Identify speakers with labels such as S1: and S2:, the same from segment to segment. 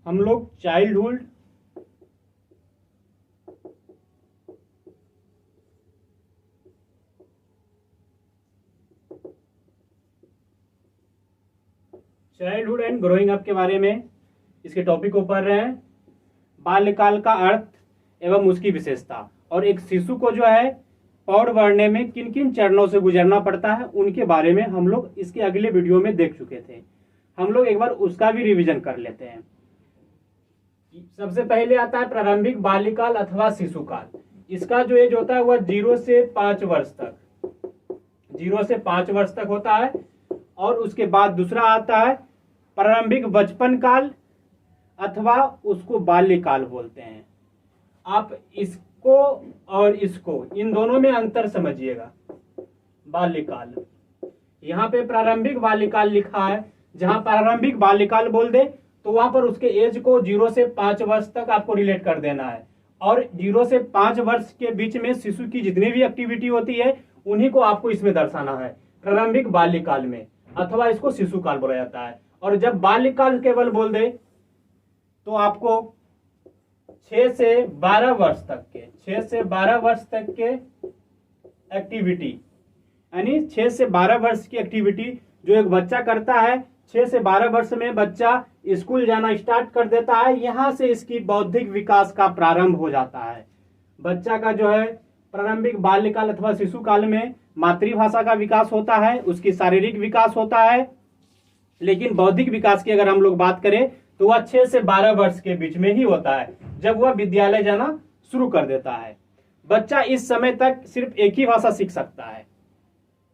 S1: हम लोग childhood and growing up के बारे में इसके टॉपिक को पढ़ रहे हैं। बाल्यकाल का अर्थ एवं उसकी विशेषता, और एक शिशु को जो है पौध बढ़ने में किन किन चरणों से गुजरना पड़ता है उनके बारे में हम लोग इसके अगले वीडियो में देख चुके थे। हम लोग एक बार उसका भी रिवीजन कर लेते हैं। सबसे पहले आता है प्रारंभिक बाल्यकाल अथवा शिशुकाल। इसका जो एज होता है वह 0 से 5 वर्ष तक, 0 से 5 वर्ष तक होता है। और उसके बाद दूसरा आता है प्रारंभिक बचपन काल अथवा उसको बाल्यकाल बोलते हैं। आप इसको और इसको, इन दोनों में अंतर समझिएगा। बाल्यकाल, यहाँ पे प्रारंभिक बाल्यकाल लिखा है, जहां प्रारंभिक बाल्यकाल बोल दे तो वहां पर उसके एज को 0 से 5 वर्ष तक आपको रिलेट कर देना है। और 0 से 5 वर्ष के बीच में शिशु की जितनी भी एक्टिविटी होती है उन्हीं को आपको इसमें दर्शाना है, प्रारंभिक बाल्यकाल में, अथवा इसको शिशुकाल बोला जाता है। और जब बाल्यकाल केवल बोल दे तो आपको 6 से 12 वर्ष तक के, 6 से 12 वर्ष तक के एक्टिविटी, यानी 6 से 12 वर्ष की एक्टिविटी जो एक बच्चा करता है, 6 से 12 वर्ष में बच्चा स्कूल जाना स्टार्ट कर देता है। यहाँ से इसकी बौद्धिक विकास का प्रारंभ हो जाता है। बच्चा का जो है प्रारंभिक बाल्यकाल अथवा शिशुकाल में मातृभाषा का विकास होता है, उसकी शारीरिक विकास होता है। लेकिन बौद्धिक विकास की अगर हम लोग बात करें तो वह 6 से 12 वर्ष के बीच में ही होता है, जब वह विद्यालय जाना शुरू कर देता है। बच्चा इस समय तक सिर्फ एक ही भाषा सीख सकता है,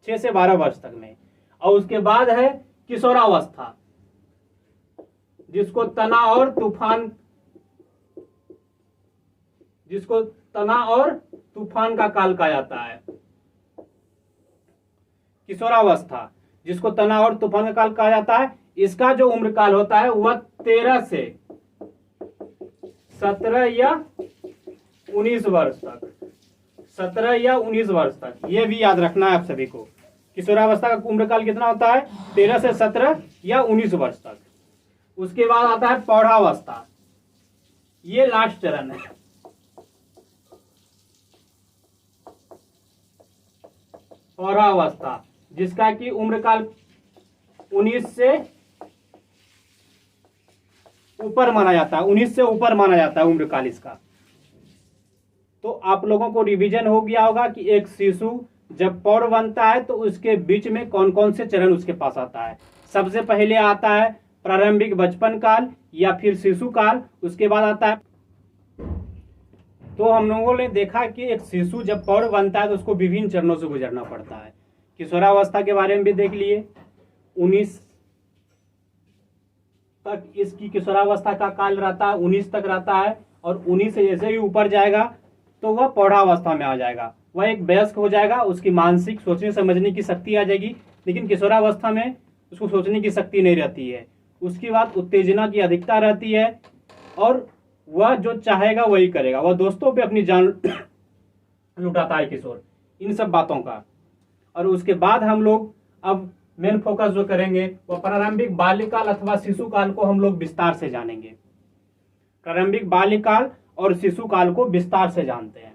S1: 6 से 12 वर्ष तक में। और उसके बाद है किशोरावस्था, जिसको तना और तूफान का काल कहा जाता है। किशोरावस्था, जिसको तना और तूफान का काल कहा जाता है, इसका जो उम्र काल होता है वह 13 से 17 या 19 वर्ष तक, 17 या 19 वर्ष तक, ये भी याद रखना है आप सभी को। किशोरावस्था का उम्र काल कितना होता है? 13 से 17 या 19 वर्ष तक। उसके बाद आता है प्रौढ़ावस्था, ये लास्ट चरण है। प्रौढ़ावस्था, जिसका कि उम्र काल 19 से ऊपर माना जाता है, 19 से ऊपर माना जाता है उम्र काल इसका। तो आप लोगों को रिवीजन हो गया होगा कि एक शिशु जब पौध बनता है तो उसके बीच में कौन कौन से चरण उसके पास आता है। सबसे पहले आता है प्रारंभिक बचपन काल या फिर शिशु काल। उसके बाद आता है, तो हम लोगों ने देखा कि एक शिशु जब पौध बनता है तो उसको विभिन्न चरणों से गुजरना पड़ता है। किशोरावस्था के बारे में भी देख लिए, 19 तक इसकी किशोरावस्था का काल रहता है, 19 तक रहता है। और 19 से जैसे ही ऊपर जाएगा तो वह प्रौढ़ावस्था में आ जाएगा, वह एक वयस्क हो जाएगा, उसकी मानसिक सोचने समझने की शक्ति आ जाएगी। लेकिन किशोरावस्था में उसको सोचने की शक्ति नहीं रहती है। उसके बाद उत्तेजना की अधिकता रहती है और वह जो चाहेगा वही करेगा, वह दोस्तों पे अपनी जान लुटाता है किशोर, इन सब बातों का। और उसके बाद हम लोग अब मेन फोकस जो करेंगे वो प्रारंभिक बाल्यकाल अथवा शिशुकाल को हम लोग विस्तार से जानेंगे। प्रारंभिक बाल्यकाल और शिशुकाल को विस्तार से जानते हैं।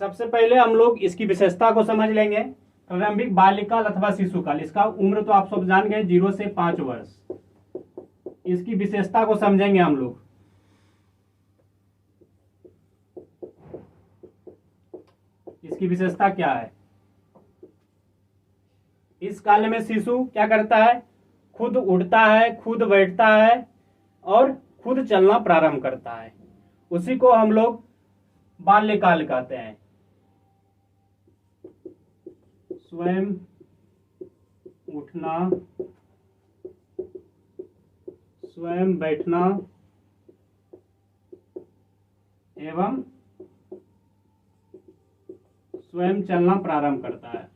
S1: सबसे पहले हम लोग इसकी विशेषता को समझ लेंगे। प्रारंभिक बाल्यकाल अथवा शिशुकाल, इसका उम्र तो आप सब जान गए, 0 से 5 वर्ष। इसकी विशेषता को समझेंगे हम लोग। इसकी विशेषता क्या है? इस काल में शिशु क्या करता है? खुद उठता है, खुद बैठता है और खुद चलना प्रारंभ करता है। उसी को हम लोग बाल्यकाल कहते हैं। स्वयं उठना, स्वयं बैठना एवं स्वयं चलना प्रारंभ करता है।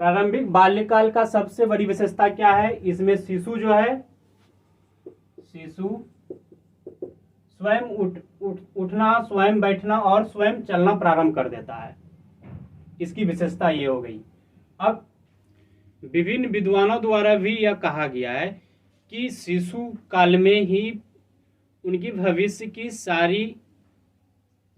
S1: प्रारंभिक बाल्यकाल का सबसे बड़ी विशेषता क्या है? इसमें शिशु जो है, शिशु स्वयं उठना, स्वयं बैठना और स्वयं चलना प्रारंभ कर देता है। इसकी विशेषता ये हो गई। अब विभिन्न विद्वानों द्वारा भी यह कहा गया है कि शिशु काल में ही उनकी भविष्य की सारी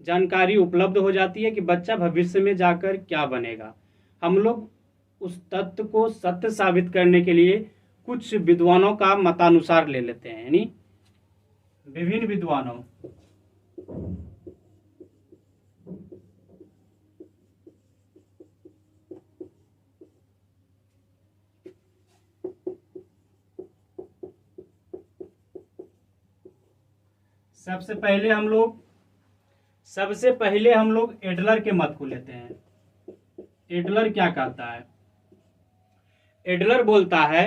S1: जानकारी उपलब्ध हो जाती है कि बच्चा भविष्य में जाकर क्या बनेगा। हम लोग उस तथ्य को सत्य साबित करने के लिए कुछ विद्वानों का मतानुसार ले लेते हैं, यानी विभिन्न विद्वानों। सबसे पहले हम लोग एडलर के मत को लेते हैं। एडलर क्या कहता है? एडलर बोलता है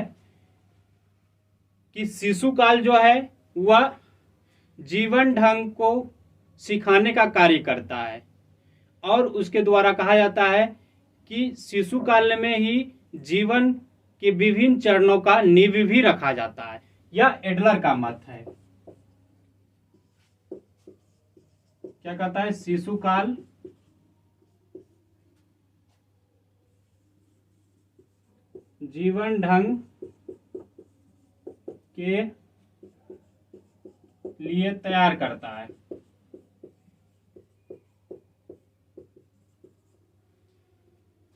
S1: कि शिशु काल जो है वह जीवन ढंग को सिखाने का कार्य करता है, और उसके द्वारा कहा जाता है कि शिशु काल में ही जीवन के विभिन्न चरणों का नींव भी रखा जाता है। यह एडलर का मत है। क्या कहता है? शिशु काल जीवन ढंग के लिए तैयार करता है।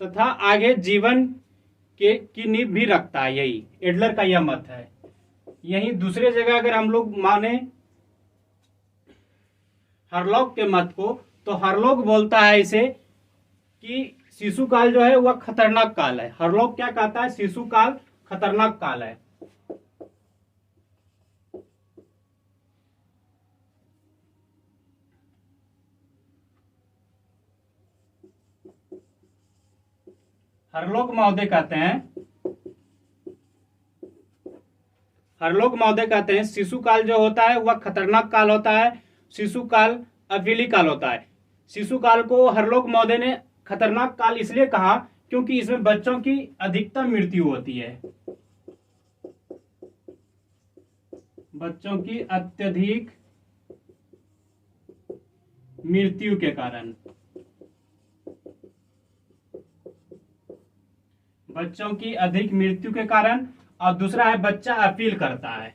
S1: तथा आगे जीवन की नींव भी रखता है। यही एडलर का यह मत है। यही दूसरे जगह अगर हम लोग माने हरलॉक के मत को, तो हरलॉक बोलता है इसे कि शिशु काल जो है वह खतरनाक काल है। हरलॉक क्या कहता है? शिशु काल खतरनाक काल है। हरलॉक महोदय कहते हैं शिशु काल जो होता है वह खतरनाक काल होता है। शिशु काल अविली काल होता है। शिशु काल को हरलॉक महोदय ने खतरनाक काल इसलिए कहा क्योंकि इसमें बच्चों की अधिकतम मृत्यु होती है। बच्चों की अत्यधिक मृत्यु के कारण, बच्चों की अधिक मृत्यु के कारण। और दूसरा है बच्चा अपील करता है।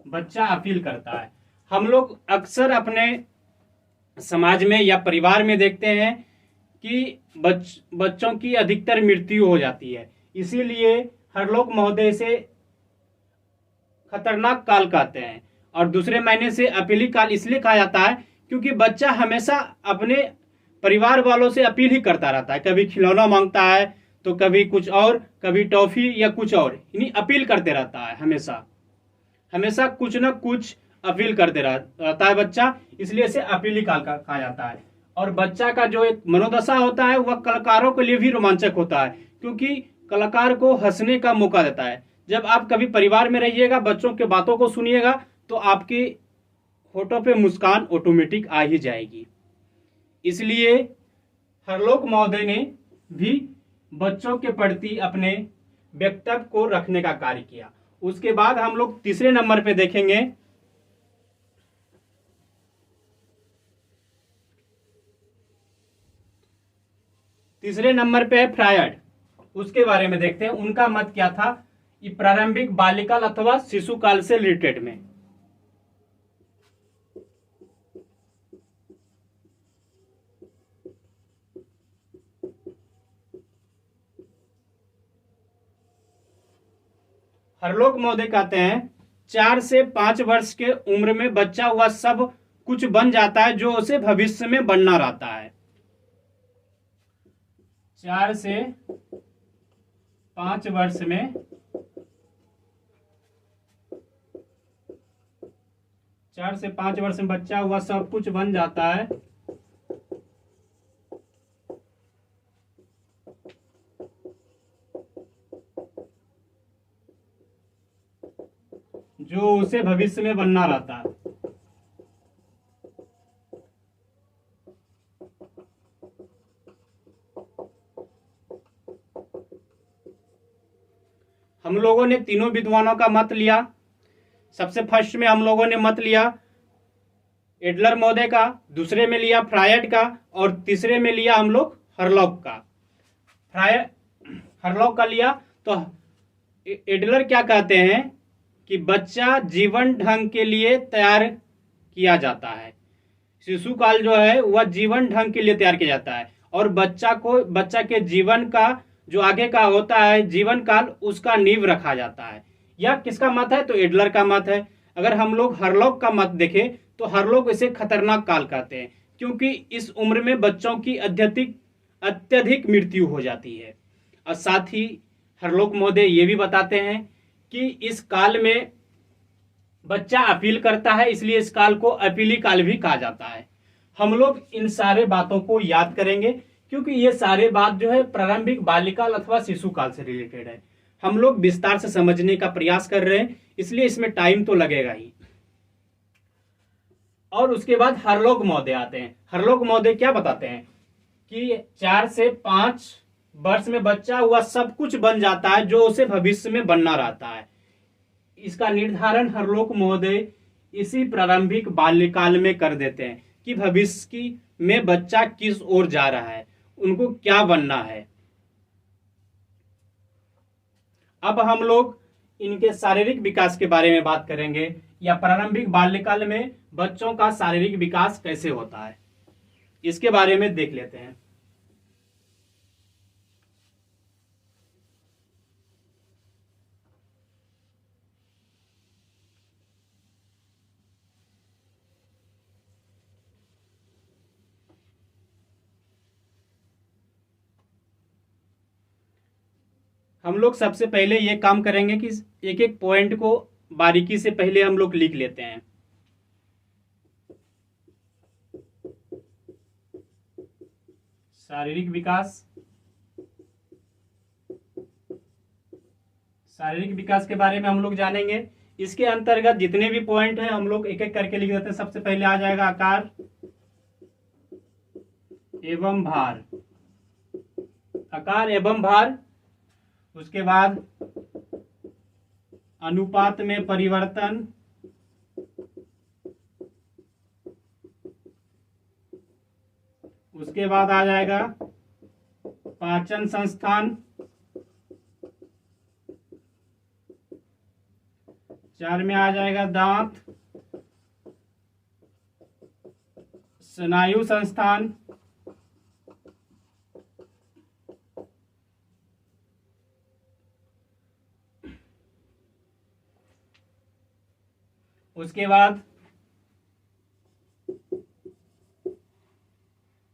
S1: बच्चा अपील करता है। हम लोग अक्सर अपने समाज में या परिवार में देखते हैं कि बच्चों की अधिकतर मृत्यु हो जाती है। इसीलिए हरलॉक महोदय से खतरनाक काल कहते हैं। और दूसरे महीने से अपीली काल इसलिए कहा जाता है क्योंकि बच्चा हमेशा अपने परिवार वालों से अपील ही करता रहता है। कभी खिलौना मांगता है, तो कभी कुछ और, कभी टॉफी या कुछ और, यानी अपील करते रहता है। हमेशा कुछ न कुछ अपील करते रहता है बच्चा, इसलिए इसे अपीली काल कहा जाता है। और बच्चा का जो एक मनोदशा होता है वह कलाकारों के लिए भी रोमांचक होता है, क्योंकि कलाकार को हंसने का मौका देता है। जब आप कभी परिवार में रहिएगा, बच्चों के बातों को सुनिएगा, तो आपके होठों पे मुस्कान ऑटोमेटिक आ ही जाएगी। इसलिए हरलॉक महोदय ने भी बच्चों के प्रति अपने वक्तव्य को रखने का कार्य किया। उसके बाद हम लोग तीसरे नंबर पे देखेंगे। तीसरे नंबर पे है फ्रायड। उसके बारे में देखते हैं उनका मत क्या था ये प्रारंभिक बाल्यकाल अथवा शिशु काल से रिलेटेड में। हरलॉक महोदय कहते हैं 4 से 5 वर्ष के उम्र में बच्चा वह सब कुछ बन जाता है जो उसे भविष्य में बनना रहता है। 4 से 5 वर्ष में बच्चा वह सब कुछ बन जाता है जो उसे भविष्य में बनना रहता है। हम लोगों ने तीनों विद्वानों का मत लिया। सबसे फर्स्ट में हम लोगों ने मत लिया एडलर महोदय का, दूसरे में लिया फ्रायड का, और तीसरे में लिया हम लोग हरलॉक का। हरलॉक का लिया तो एडलर क्या कहते हैं कि बच्चा जीवन ढंग के लिए तैयार किया जाता है। शिशु काल जो है वह जीवन ढंग के लिए तैयार किया जाता है, और बच्चा के जीवन का जो आगे का होता है जीवन काल, उसका नींव रखा जाता है। यह किसका मत है? तो एडलर का मत है। अगर हम लोग हरलॉक का मत देखें तो हरलॉक इसे खतरनाक काल कहते हैं, क्योंकि इस उम्र में बच्चों की अत्यधिक मृत्यु हो जाती है। और साथ ही हरलॉक महोदय ये भी बताते हैं कि इस काल में बच्चा अपील करता है, इसलिए इस काल को अपीली काल भी कहा जाता है। हम लोग इन सारे बातों को याद करेंगे, क्योंकि ये सारे बात जो है प्रारंभिक बाल्यकाल अथवा शिशु काल से रिलेटेड है। हम लोग विस्तार से समझने का प्रयास कर रहे हैं, इसलिए इसमें टाइम तो लगेगा ही। और उसके बाद हरलॉक महोदय आते हैं। हरलॉक महोदय क्या बताते हैं कि 4 से 5 वर्ष में बच्चा वह सब कुछ बन जाता है जो उसे भविष्य में बनना रहता है। इसका निर्धारण हरलॉक महोदय इसी प्रारंभिक बाल्यकाल में कर देते हैं कि भविष्य में बच्चा किस ओर जा रहा है, उनको क्या बनना है। अब हम लोग इनके शारीरिक विकास के बारे में बात करेंगे, या प्रारंभिक बाल्यकाल में बच्चों का शारीरिक विकास कैसे होता है, इसके बारे में देख लेते हैं। हम लोग सबसे पहले ये काम करेंगे कि एक एक पॉइंट को बारीकी से पहले हम लोग लिख लेते हैं। शारीरिक विकास, शारीरिक विकास के बारे में हम लोग जानेंगे। इसके अंतर्गत जितने भी पॉइंट हैं हम लोग एक एक करके लिख देते हैं। सबसे पहले आ जाएगा आकार एवं भार, आकार एवं भार। उसके बाद अनुपात में परिवर्तन, उसके बाद आ जाएगा पाचन संस्थान, 4 में आ जाएगा दांत, स्नायु संस्थान, उसके बाद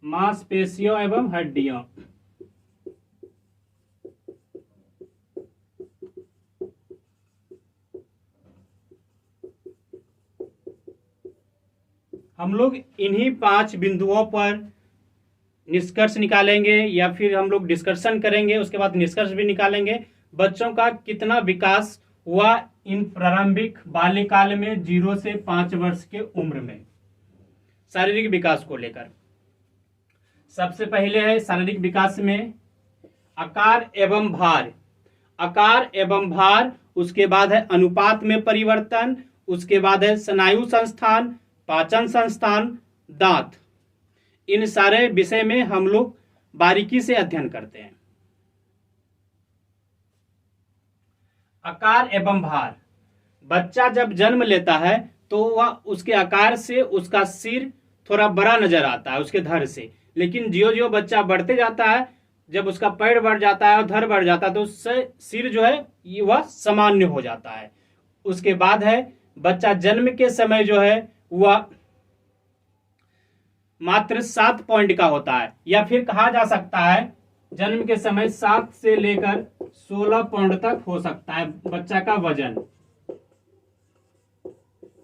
S1: मांसपेशियों एवं हड्डियों, हम लोग इन्हीं 5 बिंदुओं पर निष्कर्ष निकालेंगे, या फिर हम लोग डिस्कशन करेंगे, उसके बाद निष्कर्ष भी निकालेंगे बच्चों का कितना विकास हुआ इन प्रारंभिक बाल्यकाल में 0 से 5 वर्ष के उम्र में शारीरिक विकास को लेकर। सबसे पहले है शारीरिक विकास में आकार एवं भार, आकार एवं भार। उसके बाद है अनुपात में परिवर्तन, उसके बाद है स्नायु संस्थान, पाचन संस्थान, दांत। इन सारे विषय में हम लोग बारीकी से अध्ययन करते हैं। आकार एवं भार, बच्चा जब जन्म लेता है तो वह उसके आकार से उसका सिर थोड़ा बड़ा नजर आता है उसके धड़ से, लेकिन ज्यो ज्यो बच्चा बढ़ते जाता है, जब उसका पैर बढ़ जाता है और धड़ बढ़ जाता है तो उससे सिर जो है वह सामान्य हो जाता है। उसके बाद है बच्चा जन्म के समय जो है वह मात्र 7 पॉइंट का होता है, या फिर कहा जा सकता है जन्म के समय 7 से लेकर 16 पाउंड तक हो सकता है बच्चा का वजन।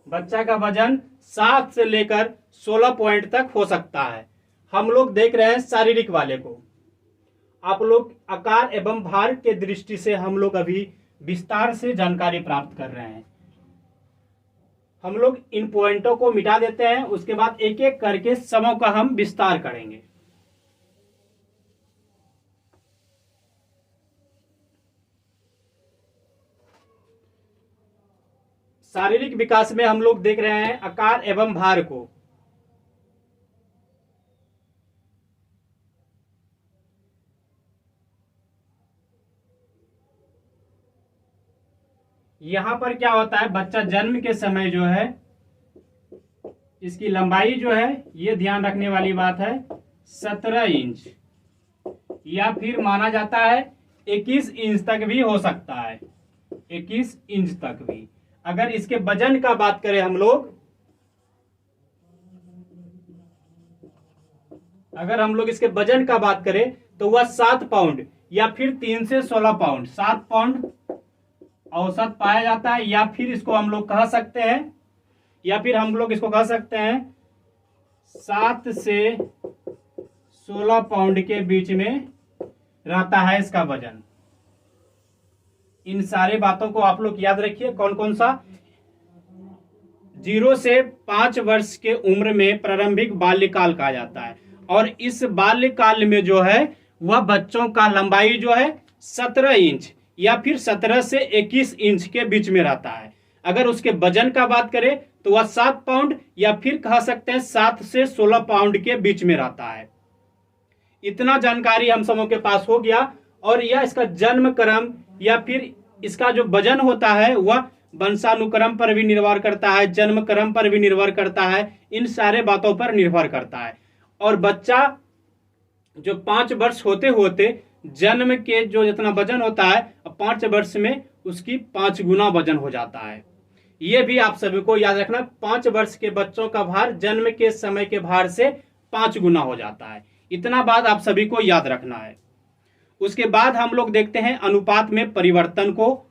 S1: बच्चा का वजन 7 से लेकर 16 पॉइंट तक हो सकता है। हम लोग देख रहे हैं शारीरिक वाले को, आप लोग आकार एवं भार के दृष्टि से हम लोग अभी विस्तार से जानकारी प्राप्त कर रहे हैं। हम लोग इन पॉइंटों को मिटा देते हैं, उसके बाद एक एक करके समों का हम विस्तार करेंगे। शारीरिक विकास में हम लोग देख रहे हैं आकार एवं भार को। यहां पर क्या होता है, बच्चा जन्म के समय जो है इसकी लंबाई जो है, ये ध्यान रखने वाली बात है, 17 इंच या फिर माना जाता है 21 इंच तक भी हो सकता है, 21 इंच तक भी। अगर इसके वजन का बात करें हम लोग, अगर हम लोग इसके वजन का बात करें तो वह 7 पाउंड या फिर 3 से 16 पाउंड, 7 पाउंड औसत पाया जाता है। या फिर इसको हम लोग कह सकते हैं, या फिर हम लोग इसको कह सकते हैं 7 से 16 पाउंड के बीच में रहता है इसका वजन। इन सारे बातों को आप लोग याद रखिए। कौन कौन सा? 0 से 5 वर्ष के उम्र में प्रारंभिक बाल्यकाल कहा जाता है, और इस बाल्यकाल में जो है वह बच्चों का लंबाई जो है 17 इंच या फिर 17 से 21 इंच के बीच में रहता है। अगर उसके वजन का बात करें तो वह 7 पाउंड या फिर कह सकते हैं 7 से 16 पाउंड के बीच में रहता है। इतना जानकारी हम सबों के पास हो गया। और यह इसका जन्म क्रम या फिर इसका जो वजन होता है वह वंशानुक्रम पर भी निर्भर करता है, जन्म क्रम पर भी निर्भर करता है, इन सारे बातों पर निर्भर करता है। और बच्चा जो 5 वर्ष होते होते जन्म के जो जितना वजन होता है, 5 वर्ष में उसकी 5 गुना वजन हो जाता है। ये भी आप सभी को याद रखना, 5 वर्ष के बच्चों का भार जन्म के समय के भार से 5 गुना हो जाता है। इतना बात आप सभी को याद रखना है। उसके बाद हम लोग देखते हैं अनुपात में परिवर्तन को।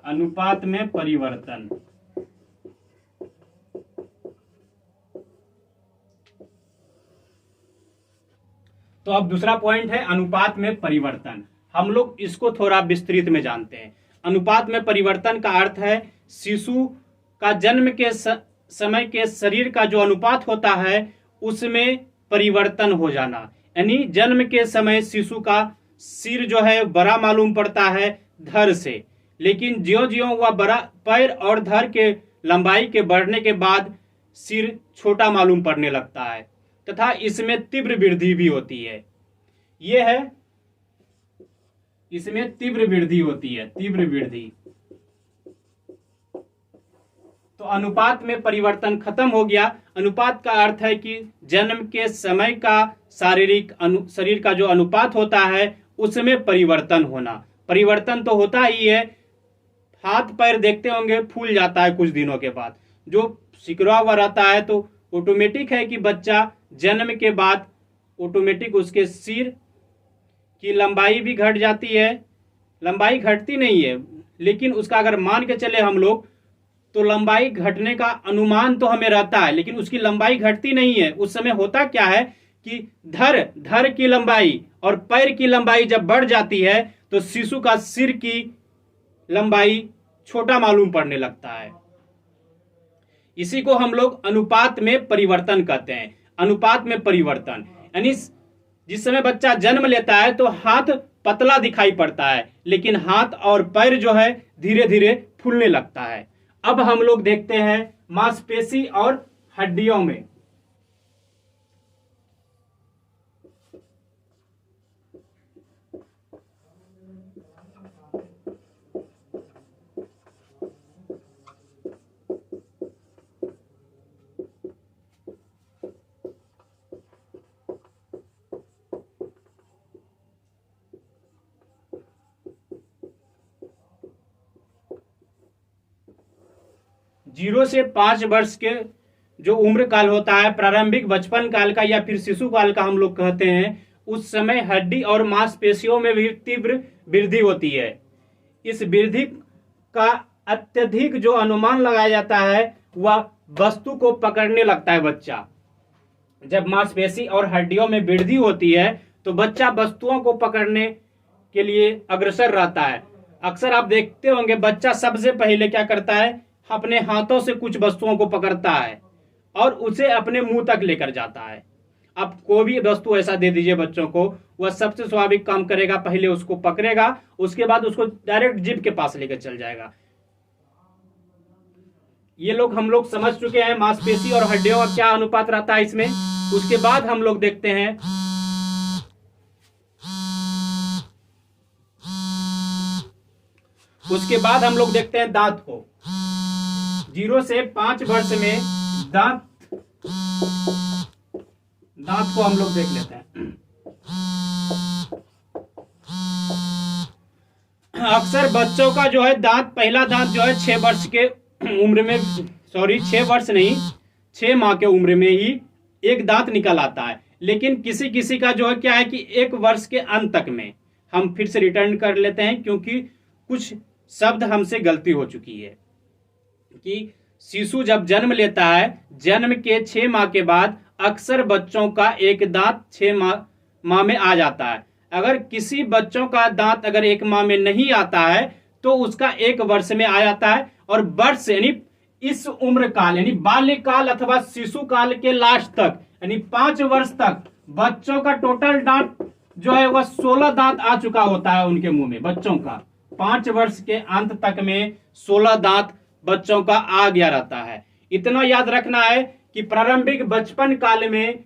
S1: अनुपात में परिवर्तन। तो अब दूसरा पॉइंट है अनुपात में परिवर्तन। हम लोग इसको थोड़ा विस्तृत में जानते हैं। अनुपात में परिवर्तन का अर्थ है शिशु का जन्म के समय के शरीर का जो अनुपात होता है उसमें परिवर्तन हो जाना। यानी जन्म के समय शिशु का सिर जो है बड़ा मालूम पड़ता है धड़ से, लेकिन ज्यों ज्यों वह बड़ा पैर और धड़ के लंबाई के बढ़ने के बाद सिर छोटा मालूम पड़ने लगता है तथा इसमें तीव्र वृद्धि भी होती है। यह है, इसमें तीव्र वृद्धि होती है, तीव्र वृद्धि। तो अनुपात में परिवर्तन खत्म हो गया। अनुपात का अर्थ है कि जन्म के समय का शारीरिक शरीर का जो अनुपात होता है उसमें परिवर्तन होना। परिवर्तन तो होता ही है, हाथ पैर देखते होंगे फूल जाता है कुछ दिनों के बाद, जो सिकुड़ा हुआ रहता है तो ऑटोमेटिक है कि बच्चा जन्म के बाद ऑटोमेटिक उसके सिर की लंबाई भी घट जाती है। लंबाई घटती नहीं है, लेकिन उसका अगर मान के चले हम लोग तो लंबाई घटने का अनुमान तो हमें रहता है, लेकिन उसकी लंबाई घटती नहीं है। उस समय होता क्या है कि धड़ की लंबाई और पैर की लंबाई जब बढ़ जाती है तो शिशु का सिर की लंबाई छोटा मालूम पड़ने लगता है। इसी को हम लोग अनुपात में परिवर्तन कहते हैं। अनुपात में परिवर्तन यानी जिस समय बच्चा जन्म लेता है तो हाथ पतला दिखाई पड़ता है, लेकिन हाथ और पैर जो है धीरे धीरे फूलने लगता है। अब हम लोग देखते हैं मांसपेशी और हड्डियों में। जीरो से 5 वर्ष के जो उम्र काल होता है, प्रारंभिक बचपन काल का या फिर शिशु काल का हम लोग कहते हैं, उस समय हड्डी और मांसपेशियों में भी तीव्र वृद्धि होती है। इस वृद्धि का अत्यधिक जो अनुमान लगाया जाता है वह वस्तु को पकड़ने लगता है बच्चा। जब मांसपेशी और हड्डियों में वृद्धि होती है तो बच्चा वस्तुओं को पकड़ने के लिए अग्रसर रहता है। अक्सर आप देखते होंगे बच्चा सबसे पहले क्या करता है, अपने हाथों से कुछ वस्तुओं को पकड़ता है और उसे अपने मुंह तक लेकर जाता है। आप कोई भी वस्तु ऐसा दे दीजिए बच्चों को, वह सबसे स्वाभाविक काम करेगा, पहले उसको पकड़ेगा, उसके बाद उसको डायरेक्ट जीभ के पास लेकर चल जाएगा। ये लोग हम लोग समझ चुके हैं मांसपेशी और हड्डियों का क्या अनुपात रहता है इसमें। उसके बाद हम लोग देखते हैं दांत को। 0 से 5 वर्ष में दांत को हम लोग देख लेते हैं। अक्सर बच्चों का जो है पहला दांत जो है 6 वर्ष के उम्र में, 6 वर्ष नहीं, 6 माह के उम्र में ही एक दांत निकल आता है। लेकिन किसी किसी का जो है क्या है कि 1 वर्ष के अंत तक में। हम फिर से रिटर्न कर लेते हैं क्योंकि कुछ शब्द हमसे गलती हो चुकी है कि शिशु जब जन्म लेता है, जन्म के 6 माह के बाद अक्सर बच्चों का एक दांत 6 माह में आ जाता है। अगर किसी बच्चों का दांत अगर 1 माह में नहीं आता है तो उसका 1 वर्ष में आ जाता है। और वर्ष यानी इस उम्र काल यानी बाल्यकाल अथवा शिशु काल के लास्ट तक यानी 5 वर्ष तक बच्चों का टोटल दांत जो है वह 16 दांत आ चुका होता है उनके मुंह में। बच्चों का 5 वर्ष के अंत तक में 16 दांत बच्चों का आ गया रहता है। इतना याद रखना है कि प्रारंभिक बचपन काल में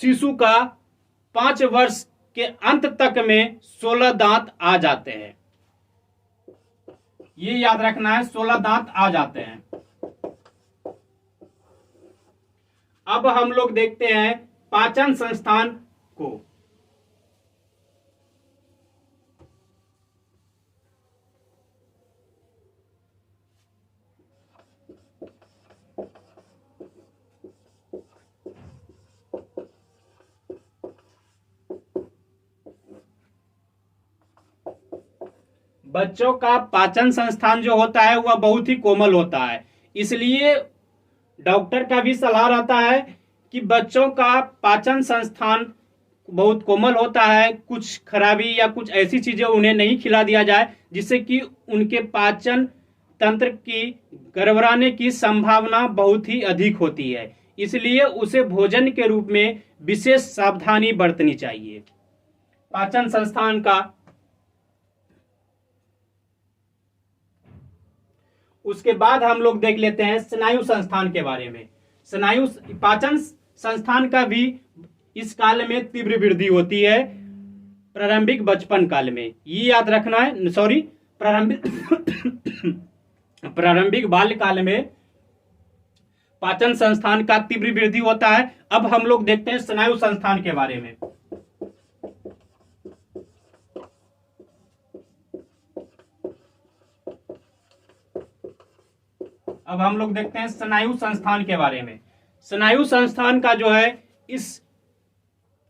S1: शिशु का 5 वर्ष के अंत तक में 16 दांत आ जाते हैं। ये याद रखना है, 16 दांत आ जाते हैं। अब हम लोग देखते हैं पाचन संस्थान को। बच्चों का पाचन संस्थान जो होता है वह बहुत ही कोमल होता है, इसलिए डॉक्टर का भी सलाह रहता है कि बच्चों का पाचन संस्थान बहुत कोमल होता है। कुछ खराबी या कुछ ऐसी चीजें उन्हें नहीं खिला दिया जाए जिससे कि उनके पाचन तंत्र की गड़बड़ाने की संभावना बहुत ही अधिक होती है। इसलिए उसे भोजन के रूप में विशेष सावधानी बरतनी चाहिए। पाचन संस्थान का उसके बाद हम लोग देख लेते हैं स्नायु संस्थान के बारे में। पाचन संस्थान का भी इस काल में तीव्र वृद्धि होती है प्रारंभिक बचपन काल में। ये याद रखना है, प्रारंभिक बाल्यकाल में पाचन संस्थान का तीव्र वृद्धि होता है। अब हम लोग देखते हैं स्नायु संस्थान के बारे में। अब हम लोग देखते हैं स्नायु संस्थान के बारे में। स्नायु संस्थान का जो है इस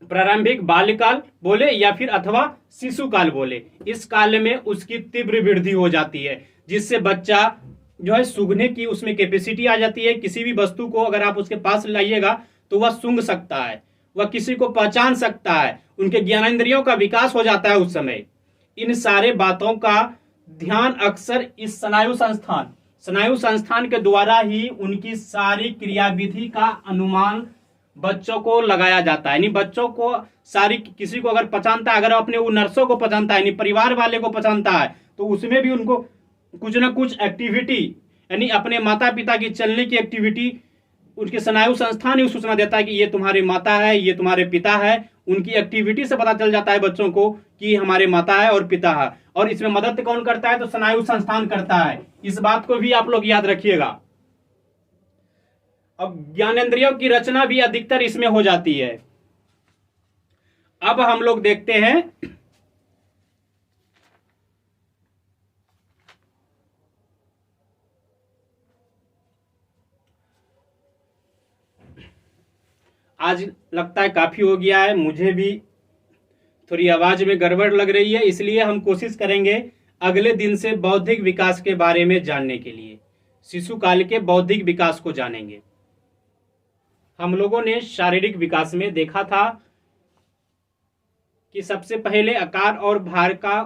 S1: प्रारंभिक बाल्यकाल बोले या फिर अथवा शिशु काल बोले, इस काल में उसकी तीव्र वृद्धि हो जाती है जिससे बच्चा जो है सूंघने की उसमें कैपेसिटी आ जाती है। किसी भी वस्तु को अगर आप उसके पास लाइएगा तो वह सूंघ सकता है, वह किसी को पहचान सकता है, उनके ज्ञानेंद्रियों का विकास हो जाता है उस समय। इन सारे बातों का ध्यान अक्सर इस स्नायु संस्थान के द्वारा ही उनकी सारी क्रियाविधि का अनुमान बच्चों को लगाया जाता है। यानी बच्चों को सारी, किसी को अगर पहचानता है, अगर अपने वो नर्सों को पहचानता है, यानी परिवार वाले को पहचानता है, तो उसमें भी उनको कुछ ना कुछ एक्टिविटी यानी अपने माता पिता की चलने की एक्टिविटी उनके स्नायु संस्थान ही सूचना देता है कि ये तुम्हारी माता है, ये तुम्हारे पिता है। उनकी एक्टिविटी से पता चल जाता है बच्चों को कि हमारे माता है और पिता है। और इसमें मदद कौन करता है? तो स्नायु संस्थान करता है। इस बात को भी आप लोग याद रखिएगा। अब ज्ञानेंद्रियों की रचना भी अधिकतर इसमें हो जाती है। अब हम लोग देखते हैं आज लगता है काफी हो गया है, मुझे भी थोड़ी आवाज में गड़बड़ लग रही है, इसलिए हम कोशिश करेंगे अगले दिन से बौद्धिक विकास के बारे में जानने के लिए शिशु काल के बौद्धिक विकास को जानेंगे। हम लोगों ने शारीरिक विकास में देखा था कि सबसे पहले आकार और भार का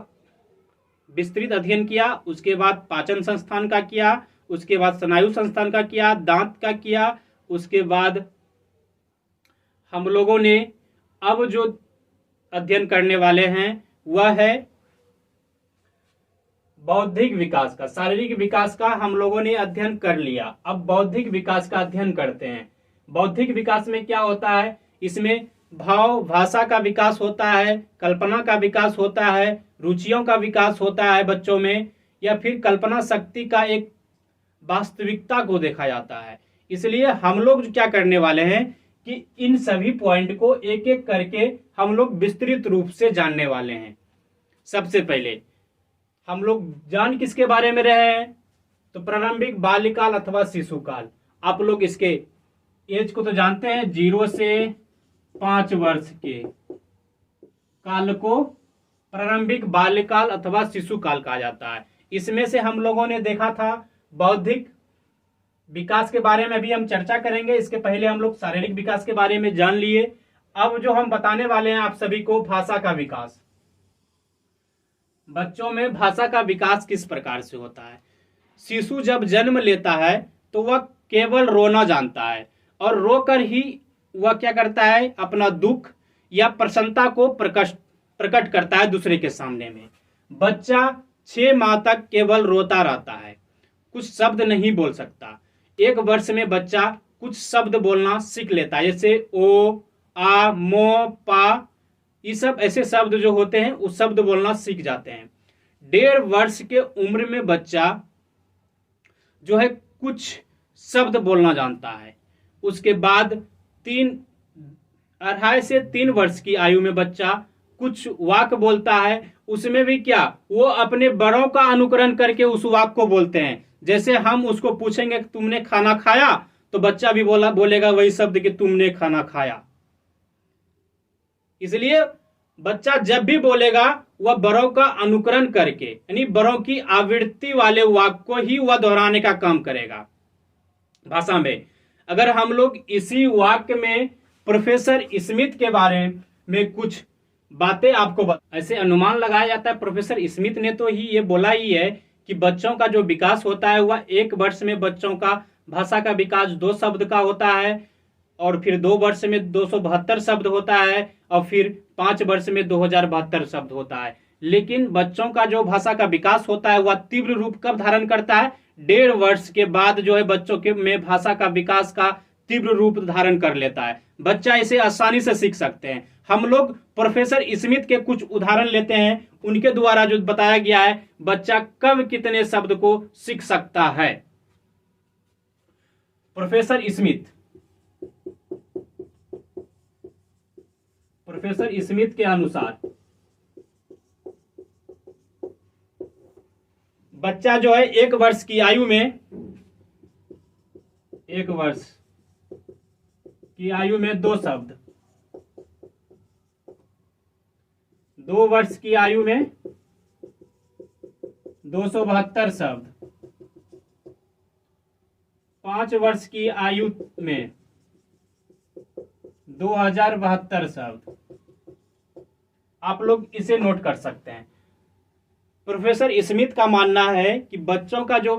S1: विस्तृत अध्ययन किया, उसके बाद पाचन संस्थान का किया, उसके बाद स्नायु संस्थान का किया, दांत का किया, उसके बाद हम लोगों ने अब जो अध्ययन करने वाले हैं वह है बौद्धिक विकास का। शारीरिक विकास का हम लोगों ने अध्ययन कर लिया, अब बौद्धिक विकास का अध्ययन करते हैं। बौद्धिक विकास में क्या होता है? इसमें भाव भाषा का विकास होता है, कल्पना का विकास होता है, रुचियों का विकास होता है बच्चों में, या फिर कल्पना शक्ति का एक वास्तविकता को देखा जाता है। इसलिए हम लोग क्या करने वाले हैं कि इन सभी पॉइंट को एक एक करके हम लोग विस्तृत रूप से जानने वाले हैं। सबसे पहले हम लोग जान किसके बारे में रहे हैं? तो प्रारंभिक बाल्यकाल अथवा शिशुकाल। आप लोग इसके एज को तो जानते हैं, 0 से 5 वर्ष के काल को प्रारंभिक बाल्यकाल अथवा शिशुकाल कहा जाता है। इसमें से हम लोगों ने देखा था बौद्धिक विकास के बारे में भी हम चर्चा करेंगे। इसके पहले हम लोग शारीरिक विकास के बारे में जान लिए। अब जो हम बताने वाले हैं आप सभी को, भाषा का विकास। बच्चों में भाषा का विकास किस प्रकार से होता है? शिशु जब जन्म लेता है तो वह केवल रोना जानता है, और रोकर ही वह क्या करता है? अपना दुख या प्रसन्नता को प्रकट करता है दूसरे के सामने में। बच्चा 6 माह तक केवल रोता रहता है, कुछ शब्द नहीं बोल सकता। 1 वर्ष में बच्चा कुछ शब्द बोलना सीख लेता है, जैसे ओ, आ, मो, पा, ये सब ऐसे शब्द जो होते हैं उस शब्द बोलना सीख जाते हैं। 1.5 वर्ष के उम्र में बच्चा जो है कुछ शब्द बोलना जानता है। उसके बाद 2.5 से 3 वर्ष की आयु में बच्चा कुछ वाक्य बोलता है। उसमें भी क्या, वो अपने बड़ों का अनुकरण करके उस वाक्य को बोलते हैं। जैसे हम उसको पूछेंगे कि तुमने खाना खाया, तो बच्चा भी बोलेगा वही शब्द कि तुमने खाना खाया। इसलिए बच्चा जब भी बोलेगा वह बड़ों का अनुकरण करके, यानी बड़ों की आवृत्ति वाले वाक्य को ही वह दोहराने का काम करेगा भाषा में। अगर हम लोग इसी वाक्य में प्रोफेसर स्मिथ के बारे में कुछ बातें आपको ऐसे अनुमान लगाया जाता है। प्रोफेसर स्मिथ ने तो ही ये बोला ही है कि बच्चों का जो विकास होता है वह 1 वर्ष में बच्चों का भाषा का विकास 2 शब्द का होता है, और फिर 2 वर्ष में 272 शब्द होता है, और फिर 5 वर्ष में 2072 शब्द होता है। लेकिन बच्चों का जो भाषा का विकास होता है वह तीव्र रूप कब धारण करता है? 1.5 वर्ष के बाद जो है बच्चों के में भाषा का विकास का तीव्र रूप धारण कर लेता है। बच्चा इसे आसानी से सीख सकते हैं। हम लोग प्रोफेसर स्मिथ के कुछ उदाहरण लेते हैं, उनके द्वारा जो बताया गया है बच्चा कब कितने शब्द को सीख सकता है। प्रोफेसर स्मिथ के अनुसार बच्चा जो है 1 वर्ष की आयु में 1 वर्ष की आयु में 2 शब्द, 2 वर्ष की आयु में 272 शब्द, 5 वर्ष की आयु में 2072 शब्द। आप लोग इसे नोट कर सकते हैं। प्रोफेसर स्मिथ का मानना है कि बच्चों का जो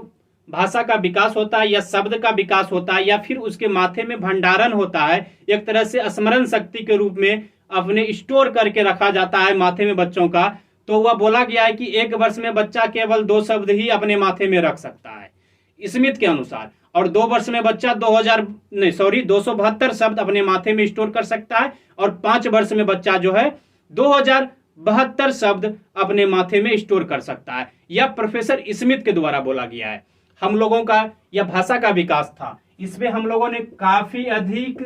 S1: भाषा का विकास होता है या शब्द का विकास होता है या फिर उसके माथे में भंडारण होता है, एक तरह से स्मरण शक्ति के रूप में अपने स्टोर करके रखा जाता है माथे में बच्चों का। तो वह बोला गया है कि 1 वर्ष में बच्चा केवल 2 शब्द ही अपने माथे में रख सकता है स्मिथ के अनुसार, और 2 वर्ष में बच्चा 272 शब्द अपने माथे में स्टोर कर सकता है, और 5 वर्ष में बच्चा जो है 2072 शब्द अपने माथे में स्टोर कर सकता है। यह प्रोफेसर स्मिथ के द्वारा बोला गया है। हम लोगों का यह भाषा का विकास था, इसमें हम लोगों ने काफी अधिक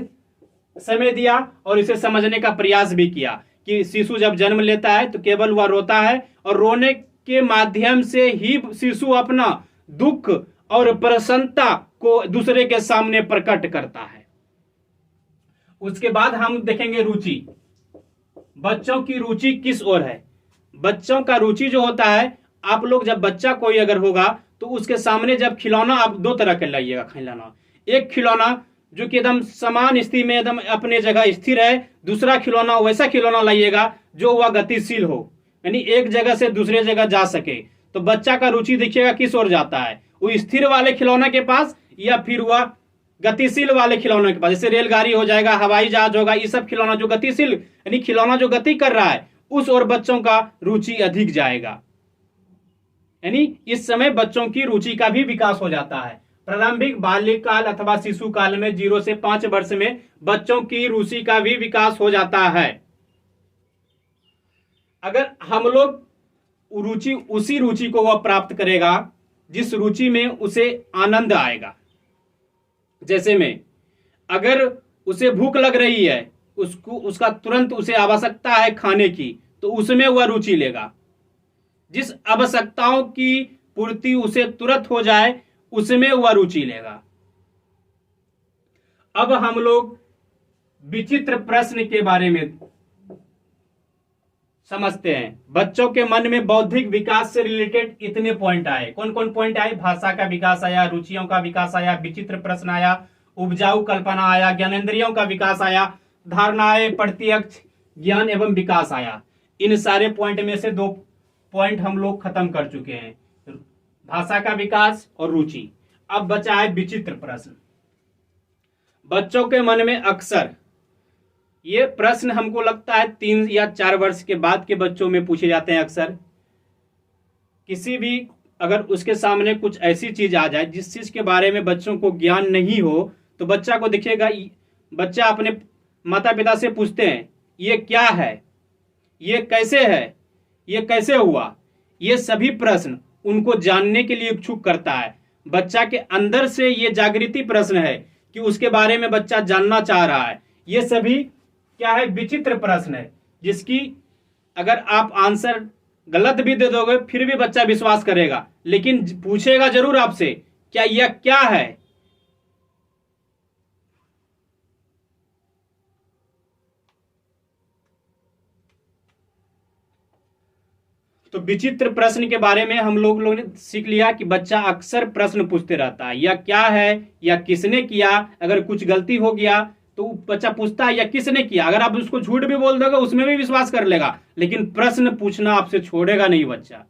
S1: समय दिया और इसे समझने का प्रयास भी किया कि शिशु जब जन्म लेता है तो केवल वह रोता है, और रोने के माध्यम से ही शिशु अपना दुख और प्रसन्नता को दूसरे के सामने प्रकट करता है। उसके बाद हम देखेंगे रुचि। बच्चों की रुचि किस ओर है? बच्चों का रुचि जो होता है आप लोग जब बच्चा कोई अगर होगा तो उसके सामने जब खिलौना, आप दो तरह के लाइएगा खिलौना। एक खिलौना जो कि एकदम समान स्थिति में एकदम अपने जगह स्थिर है, दूसरा खिलौना वैसा खिलौना लाइएगा जो वह गतिशील हो, यानी एक जगह से दूसरे जगह जा सके। तो बच्चा का रुचि देखिएगा किस ओर जाता है, वो स्थिर वाले खिलौने के पास या फिर वह गतिशील वाले खिलौने के पास। जैसे रेलगाड़ी हो जाएगा, हवाई जहाज होगा, ये सब खिलौना जो गतिशील यानी खिलौना जो गति कर रहा है उस ओर बच्चों का रुचि अधिक जाएगा। यानी इस समय बच्चों की रुचि का भी विकास हो जाता है। प्रारंभिक बाल्यकाल काल अथवा शिशु काल में 0 से 5 वर्ष में बच्चों की रुचि का भी विकास हो जाता है। अगर हम लोग उसी रुचि को वह प्राप्त करेगा जिस रुचि में उसे आनंद आएगा। जैसे में अगर उसे भूख लग रही है, उसका तुरंत उसे आवश्यकता है खाने की, तो उसमें वह रुचि लेगा। जिस आवश्यकताओं की पूर्ति उसे तुरंत हो जाए उसमें वह रुचि लेगा। अब हम लोग विचित्र प्रश्न के बारे में समझते हैं। बच्चों के मन में बौद्धिक विकास से रिलेटेड इतने पॉइंट आए। कौन कौन पॉइंट आए? भाषा का विकास आया, रुचियों का विकास आया, विचित्र प्रश्न आया, उपजाऊ कल्पना आया, ज्ञानेंद्रियों का विकास आया, धारणाएं, प्रत्यक्ष ज्ञान एवं विकास आया। इन सारे पॉइंट में से 2 पॉइंट हम लोग खत्म कर चुके हैं, भाषा का विकास और रुचि। अब बचा है विचित्र प्रश्न। बच्चों के मन में अक्सर ये प्रश्न हमको लगता है 3 या 4 वर्ष के बाद के बच्चों में पूछे जाते हैं। अक्सर किसी भी अगर उसके सामने कुछ ऐसी चीज आ जाए जिस चीज के बारे में बच्चों को ज्ञान नहीं हो, तो बच्चा को दिखेगा, बच्चा अपने माता पिता से पूछते हैं ये क्या है, ये कैसे है, ये कैसे हुआ। ये सभी प्रश्न उनको जानने के लिए इच्छुक करता है। बच्चा के अंदर से ये जागृति प्रश्न है कि उसके बारे में बच्चा जानना चाह रहा है। ये सभी क्या है? विचित्र प्रश्न है, जिसकी अगर आप आंसर गलत भी दे दोगे फिर भी बच्चा विश्वास करेगा, लेकिन पूछेगा जरूर आपसे क्या यह क्या है। तो विचित्र प्रश्न के बारे में हम लोग ने सीख लिया कि बच्चा अक्सर प्रश्न पूछते रहता है, या क्या है, या किसने किया। अगर कुछ गलती हो गया तो बच्चा पूछता है या किसने किया। अगर आप उसको झूठ भी बोल दोगे उसमें भी विश्वास कर लेगा, लेकिन प्रश्न पूछना आपसे छोड़ेगा नहीं बच्चा।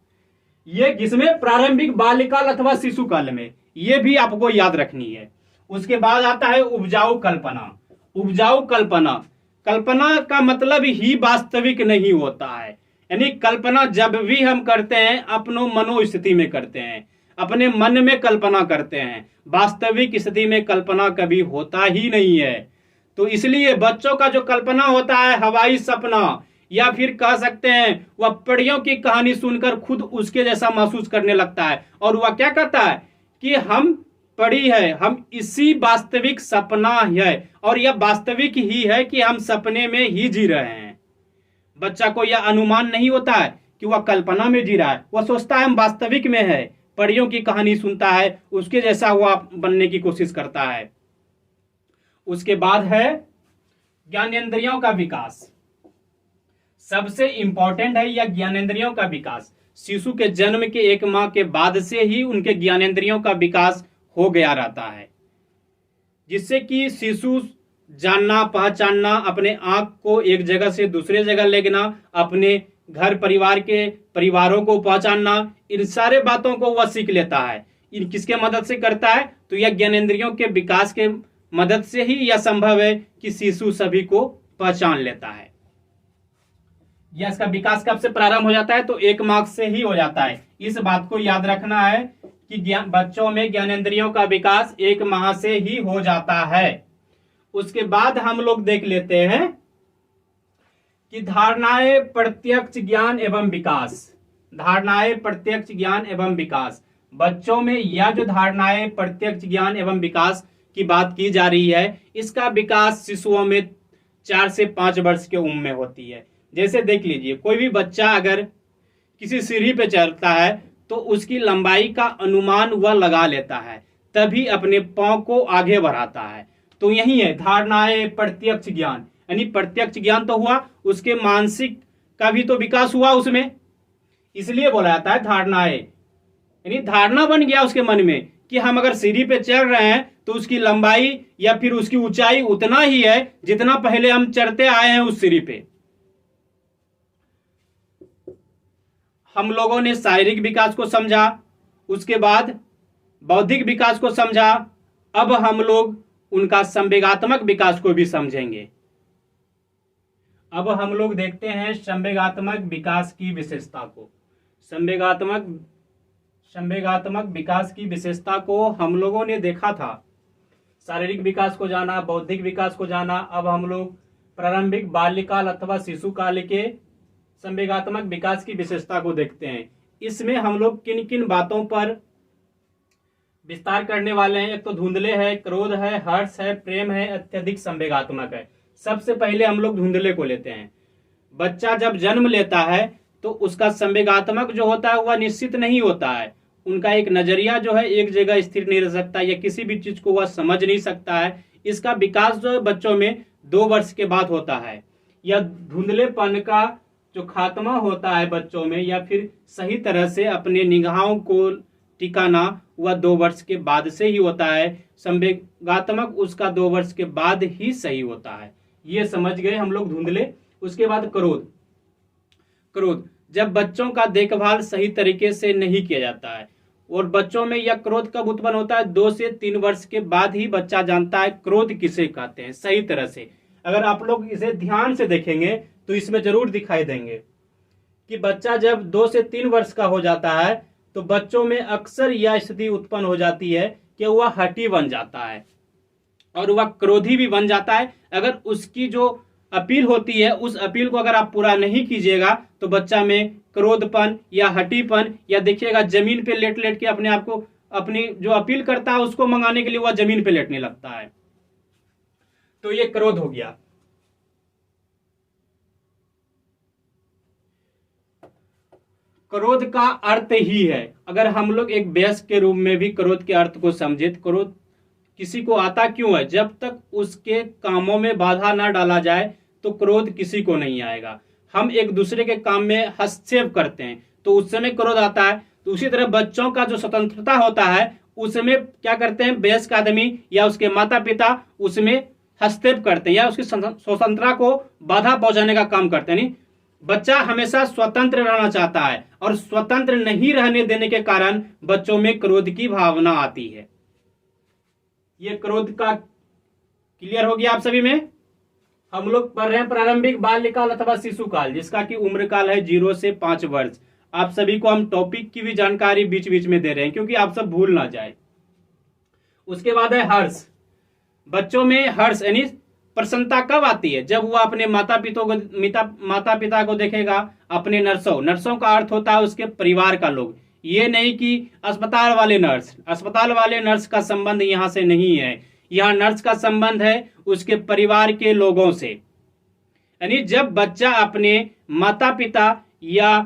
S1: ये किसमें? प्रारंभिक बाल्यकाल अथवा शिशु काल में। ये भी आपको याद रखनी है। उसके बाद आता है उपजाऊ कल्पना। उपजाऊ कल्पना, कल्पना का मतलब ही वास्तविक नहीं होता है। यानी कल्पना जब भी हम करते हैं अपनो मनोस्थिति में करते हैं, अपने मन में कल्पना करते हैं। वास्तविक स्थिति में कल्पना कभी होता ही नहीं है। तो इसलिए बच्चों का जो कल्पना होता है हवाई सपना, या फिर कह सकते हैं वह परियों की कहानी सुनकर खुद उसके जैसा महसूस करने लगता है, और वह क्या कहता है कि हम पड़ी है, हम इसी वास्तविक सपना है, और यह वास्तविक ही है कि हम सपने में ही जी रहे हैं। बच्चा को यह अनुमान नहीं होता है कि वह कल्पना में जी रहा है, वह सोचता है हम वास्तविक में है। परियों की कहानी सुनता है, उसके जैसा वह बनने की कोशिश करता है। उसके बाद है ज्ञानेंद्रियों का विकास। सबसे इंपॉर्टेंट है यह ज्ञानेंद्रियों का विकास। शिशु के जन्म के 1 माह के बाद से ही उनके ज्ञानेंद्रियों का विकास हो गया रहता है, जिससे कि शिशु जानना, पहचानना, अपने आंख को एक जगह से दूसरे जगह लेना, अपने घर परिवार के परिवारों को पहचानना, इन सारे बातों को वह सीख लेता है। इन किसके मदद से करता है? तो यह ज्ञानेंद्रियों के विकास के मदद से ही यह संभव है कि शिशु सभी को पहचान लेता है। यह इसका विकास कब से प्रारंभ हो जाता है? तो 1 माह से ही हो जाता है। इस बात को याद रखना है कि बच्चों में ज्ञानेंद्रियों का विकास 1 माह से ही हो जाता है। उसके बाद हम लोग देख लेते हैं कि धारणाएं, प्रत्यक्ष ज्ञान एवं विकास। धारणाएं, प्रत्यक्ष ज्ञान एवं विकास। बच्चों में यह जो धारणाएं, प्रत्यक्ष ज्ञान एवं विकास की बात की जा रही है, इसका विकास शिशुओं में 4 से 5 वर्ष के उम्र में होती है। जैसे देख लीजिए, कोई भी बच्चा अगर किसी सीढ़ी पे चढ़ता है तो उसकी लंबाई का अनुमान वह लगा लेता है, तभी अपने पांव को आगे बढ़ाता है। तो यही है धारणाएं, प्रत्यक्ष ज्ञान। यानी प्रत्यक्ष ज्ञान तो हुआ, उसके मानसिक का भी तो विकास हुआ उसमें। इसलिए बोला जाता है धारणाएं, यानी धारणा बन गया उसके मन में कि हम अगर सीढ़ी पे चढ़ रहे हैं तो उसकी लंबाई या फिर उसकी ऊंचाई उतना ही है जितना पहले हम चढ़ते आए हैं उस सीढ़ी पे। हम लोगों ने शारीरिक विकास को समझा, उसके बाद बौद्धिक विकास को समझा, अब हम लोग उनका संवेगात्मक विकास को भी समझेंगे। अब हम लोग देखते हैं संवेगात्मक विकास की विशेषता को। संवेगात्मक विकास की विशेषता को हम लोगों ने देखा था, शारीरिक विकास को जाना, बौद्धिक विकास को जाना। अब हम लोग प्रारंभिक बाल्यकाल अथवा शिशुकाल के संवेगात्मक विकास की विशेषता को देखते हैं। इसमें हम लोग किन किन बातों पर विस्तार करने वाले हैं। एक तो धुंधले है, क्रोध है, हर्ष है, प्रेम है, अत्यधिक संवेगात्मक है। सबसे पहले हम लोग धुंधले को लेते हैं। बच्चा जब जन्म लेता है तो उसका संवेगात्मक जो होता है वह निश्चित नहीं होता है। उनका एक नजरिया जो है एक जगह स्थिर नहीं रह सकता, या किसी भी चीज को वह समझ नहीं सकता है। इसका विकास जो है बच्चों में 2 वर्ष के बाद होता है। या धुंधलेपन का जो खात्मा होता है बच्चों में, या फिर सही तरह से अपने निगाहों को टिकाना, वह 2 वर्ष के बाद से ही होता है। संवेगात्मक उसका 2 वर्ष के बाद ही सही होता है। ये समझ गए हम लोग धुंधले। उसके बाद क्रोध। क्रोध जब बच्चों का देखभाल सही तरीके से नहीं किया जाता है, और बच्चों में यह क्रोध कब उत्पन्न होता है? 2 से 3 वर्ष के बाद ही बच्चा जानता है क्रोध किसे कहते हैं सही तरह से। अगर आप लोग इसे ध्यान से देखेंगे तो इसमें जरूर दिखाई देंगे कि बच्चा जब 2 से 3 वर्ष का हो जाता है तो बच्चों में अक्सर यह स्थिति उत्पन्न हो जाती है कि वह हठी बन जाता है और वह क्रोधी भी बन जाता है। अगर उसकी जो अपील होती है उस अपील को अगर आप पूरा नहीं कीजिएगा तो बच्चा में क्रोधपन या हटीपन, या देखिएगा जमीन पे लेट लेट के अपने आप को, अपनी जो अपील करता है उसको मंगाने के लिए वह जमीन पे लेटने लगता है। तो ये क्रोध हो गया। क्रोध का अर्थ ही है, अगर हम लोग एक वयस्क के रूप में भी क्रोध के अर्थ को समझे, क्रोध किसी को आता क्यों है? जब तक उसके कामों में बाधा ना डाला जाए तो क्रोध किसी को नहीं आएगा। हम एक दूसरे के काम में हस्तक्षेप करते हैं तो उस समय क्रोध आता है। तो उसी तरह बच्चों का जो स्वतंत्रता होता है उसमें क्या करते हैं? वयस्क आदमी या उसके माता पिता उसमें हस्तक्षेप करते हैं या उसकी स्वतंत्रता को बाधा पहुंचाने का काम करते हैं। नहीं, बच्चा हमेशा स्वतंत्र रहना चाहता है और स्वतंत्र नहीं रहने देने के कारण बच्चों में क्रोध की भावना आती है। ये क्रोध का क्लियर हो गया आप सभी में? हम लोग पढ़ रहे हैं प्रारंभिक बाल्यकाल अथवा शिशुकाल, जिसका कि उम्र काल है 0 से 5 वर्ष। आप सभी को हम टॉपिक की भी जानकारी बीच बीच में दे रहे हैं क्योंकि आप सब भूल ना जाए। उसके बाद है हर्ष। बच्चों में हर्ष यानी प्रसन्नता कब आती है? जब वह अपने माता पिता को देखेगा। अपने नर्सों का अर्थ होता है उसके परिवार का लोग, ये नहीं कि अस्पताल वाले नर्स का संबंध यहाँ से नहीं है। यहाँ नर्स का संबंध है उसके परिवार के लोगों से। यानी जब बच्चा अपने माता पिता या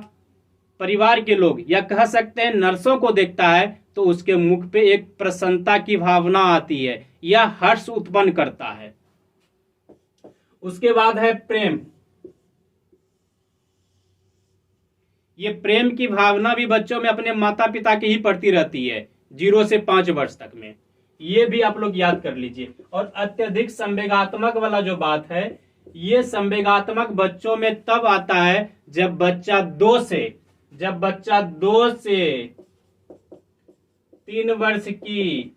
S1: परिवार के लोग या कह सकते हैं नर्सों को देखता है तो उसके मुख पे एक प्रसन्नता की भावना आती है या हर्ष उत्पन्न करता है। उसके बाद है प्रेम। ये प्रेम की भावना भी बच्चों में अपने माता पिता के ही प्रति रहती है 0 से 5 वर्ष तक में। ये भी आप लोग याद कर लीजिए। और अत्यधिक संवेगात्मक वाला जो बात है, ये संवेगात्मक बच्चों में तब आता है जब बच्चा 2 से 3 वर्ष की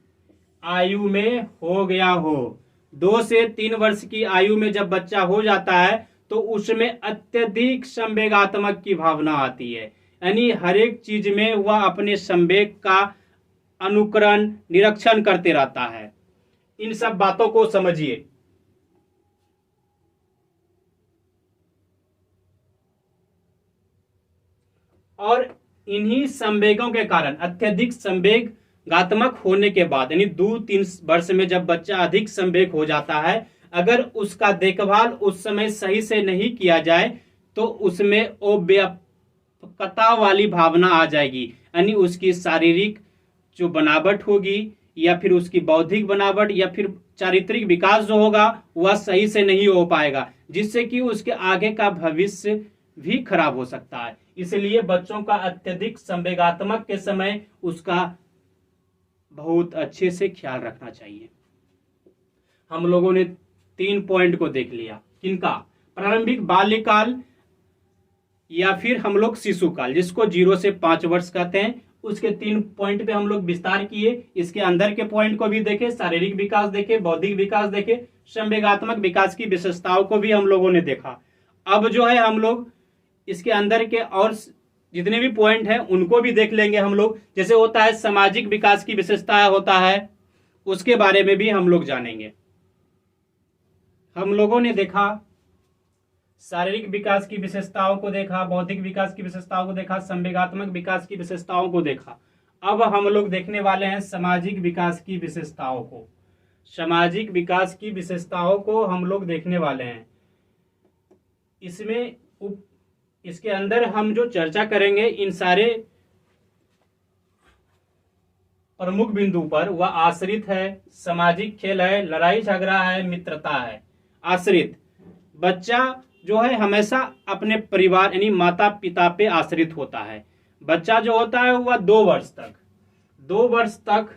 S1: आयु में हो गया हो। 2 से 3 वर्ष की आयु में जब बच्चा हो जाता है तो उसमें अत्यधिक संवेगात्मक की भावना आती है। यानी हर एक चीज में वह अपने संवेग का अनुकरण निरीक्षण करते रहता है। इन सब बातों को समझिए। और इन्हीं संवेगों के कारण अत्यधिक संवेगात्मक होने के बाद यानी 2-3 वर्ष में जब बच्चा अधिक संवेग हो जाता है, अगर उसका देखभाल उस समय सही से नहीं किया जाए तो उसमें अव्यापकता वाली भावना आ जाएगी। यानी उसकी शारीरिक जो बनावट होगी या फिर उसकी बौद्धिक बनावट या फिर चारित्रिक विकास जो होगा वह सही से नहीं हो पाएगा, जिससे कि उसके आगे का भविष्य भी खराब हो सकता है। इसलिए बच्चों का अत्यधिक संवेगात्मक के समय उसका बहुत अच्छे से ख्याल रखना चाहिए। हम लोगों ने 3 पॉइंट को देख लिया। किनका? प्रारंभिक बाल्यकाल या फिर हम लोग शिशु काल, जिसको 0 से 5 वर्ष कहते हैं, उसके 3 पॉइंट पे हम लोग विस्तार किए। इसके अंदर के पॉइंट को भी देखे, शारीरिक विकास देखे, बौद्धिक विकास देखे, संवेगात्मक विकास की विशेषताओं को भी हम लोगों ने देखा। अब जो है हम लोग इसके अंदर के और जितने भी पॉइंट हैं उनको भी देख लेंगे हम लोग। जैसे होता है सामाजिक विकास की विशेषता होता है, उसके बारे में भी हम लोग जानेंगे। हम लोगों ने देखा शारीरिक विकास की विशेषताओं को देखा, बौद्धिक विकास की विशेषताओं को देखा, संवेगात्मक विकास की विशेषताओं को देखा। अब हम लोग देखने वाले हैं सामाजिक विकास की विशेषताओं को। सामाजिक विकास की विशेषताओं को हम लोग देखने वाले हैं। इसके अंदर हम जो चर्चा करेंगे इन सारे प्रमुख बिंदु पर, वह आश्रित है, सामाजिक खेल है, लड़ाई झगड़ा है, मित्रता है। आश्रित, बच्चा जो है हमेशा अपने परिवार यानी माता पिता पे आश्रित होता है। बच्चा जो होता है वह 2 वर्ष तक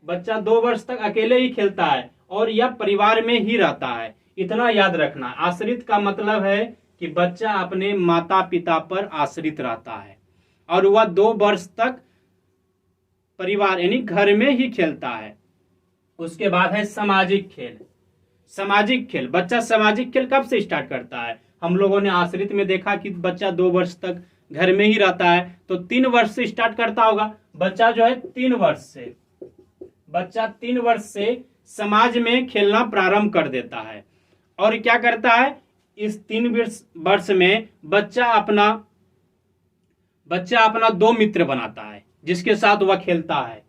S1: बच्चा 2 वर्ष तक अकेले ही खेलता है और यह परिवार में ही रहता है। इतना याद रखना। आश्रित का मतलब है कि बच्चा अपने माता पिता पर आश्रित रहता है और वह 2 वर्ष तक परिवार यानी घर में ही खेलता है। उसके बाद है सामाजिक खेल। सामाजिक खेल, बच्चा सामाजिक खेल कब से स्टार्ट करता है? हम लोगों ने आश्रित में देखा कि बच्चा 2 वर्ष तक घर में ही रहता है, तो 3 वर्ष से स्टार्ट करता होगा। बच्चा जो है 3 वर्ष से समाज में खेलना प्रारंभ कर देता है। और क्या करता है? इस 3 वर्ष में बच्चा अपना 2 मित्र बनाता है जिसके साथ वह खेलता है।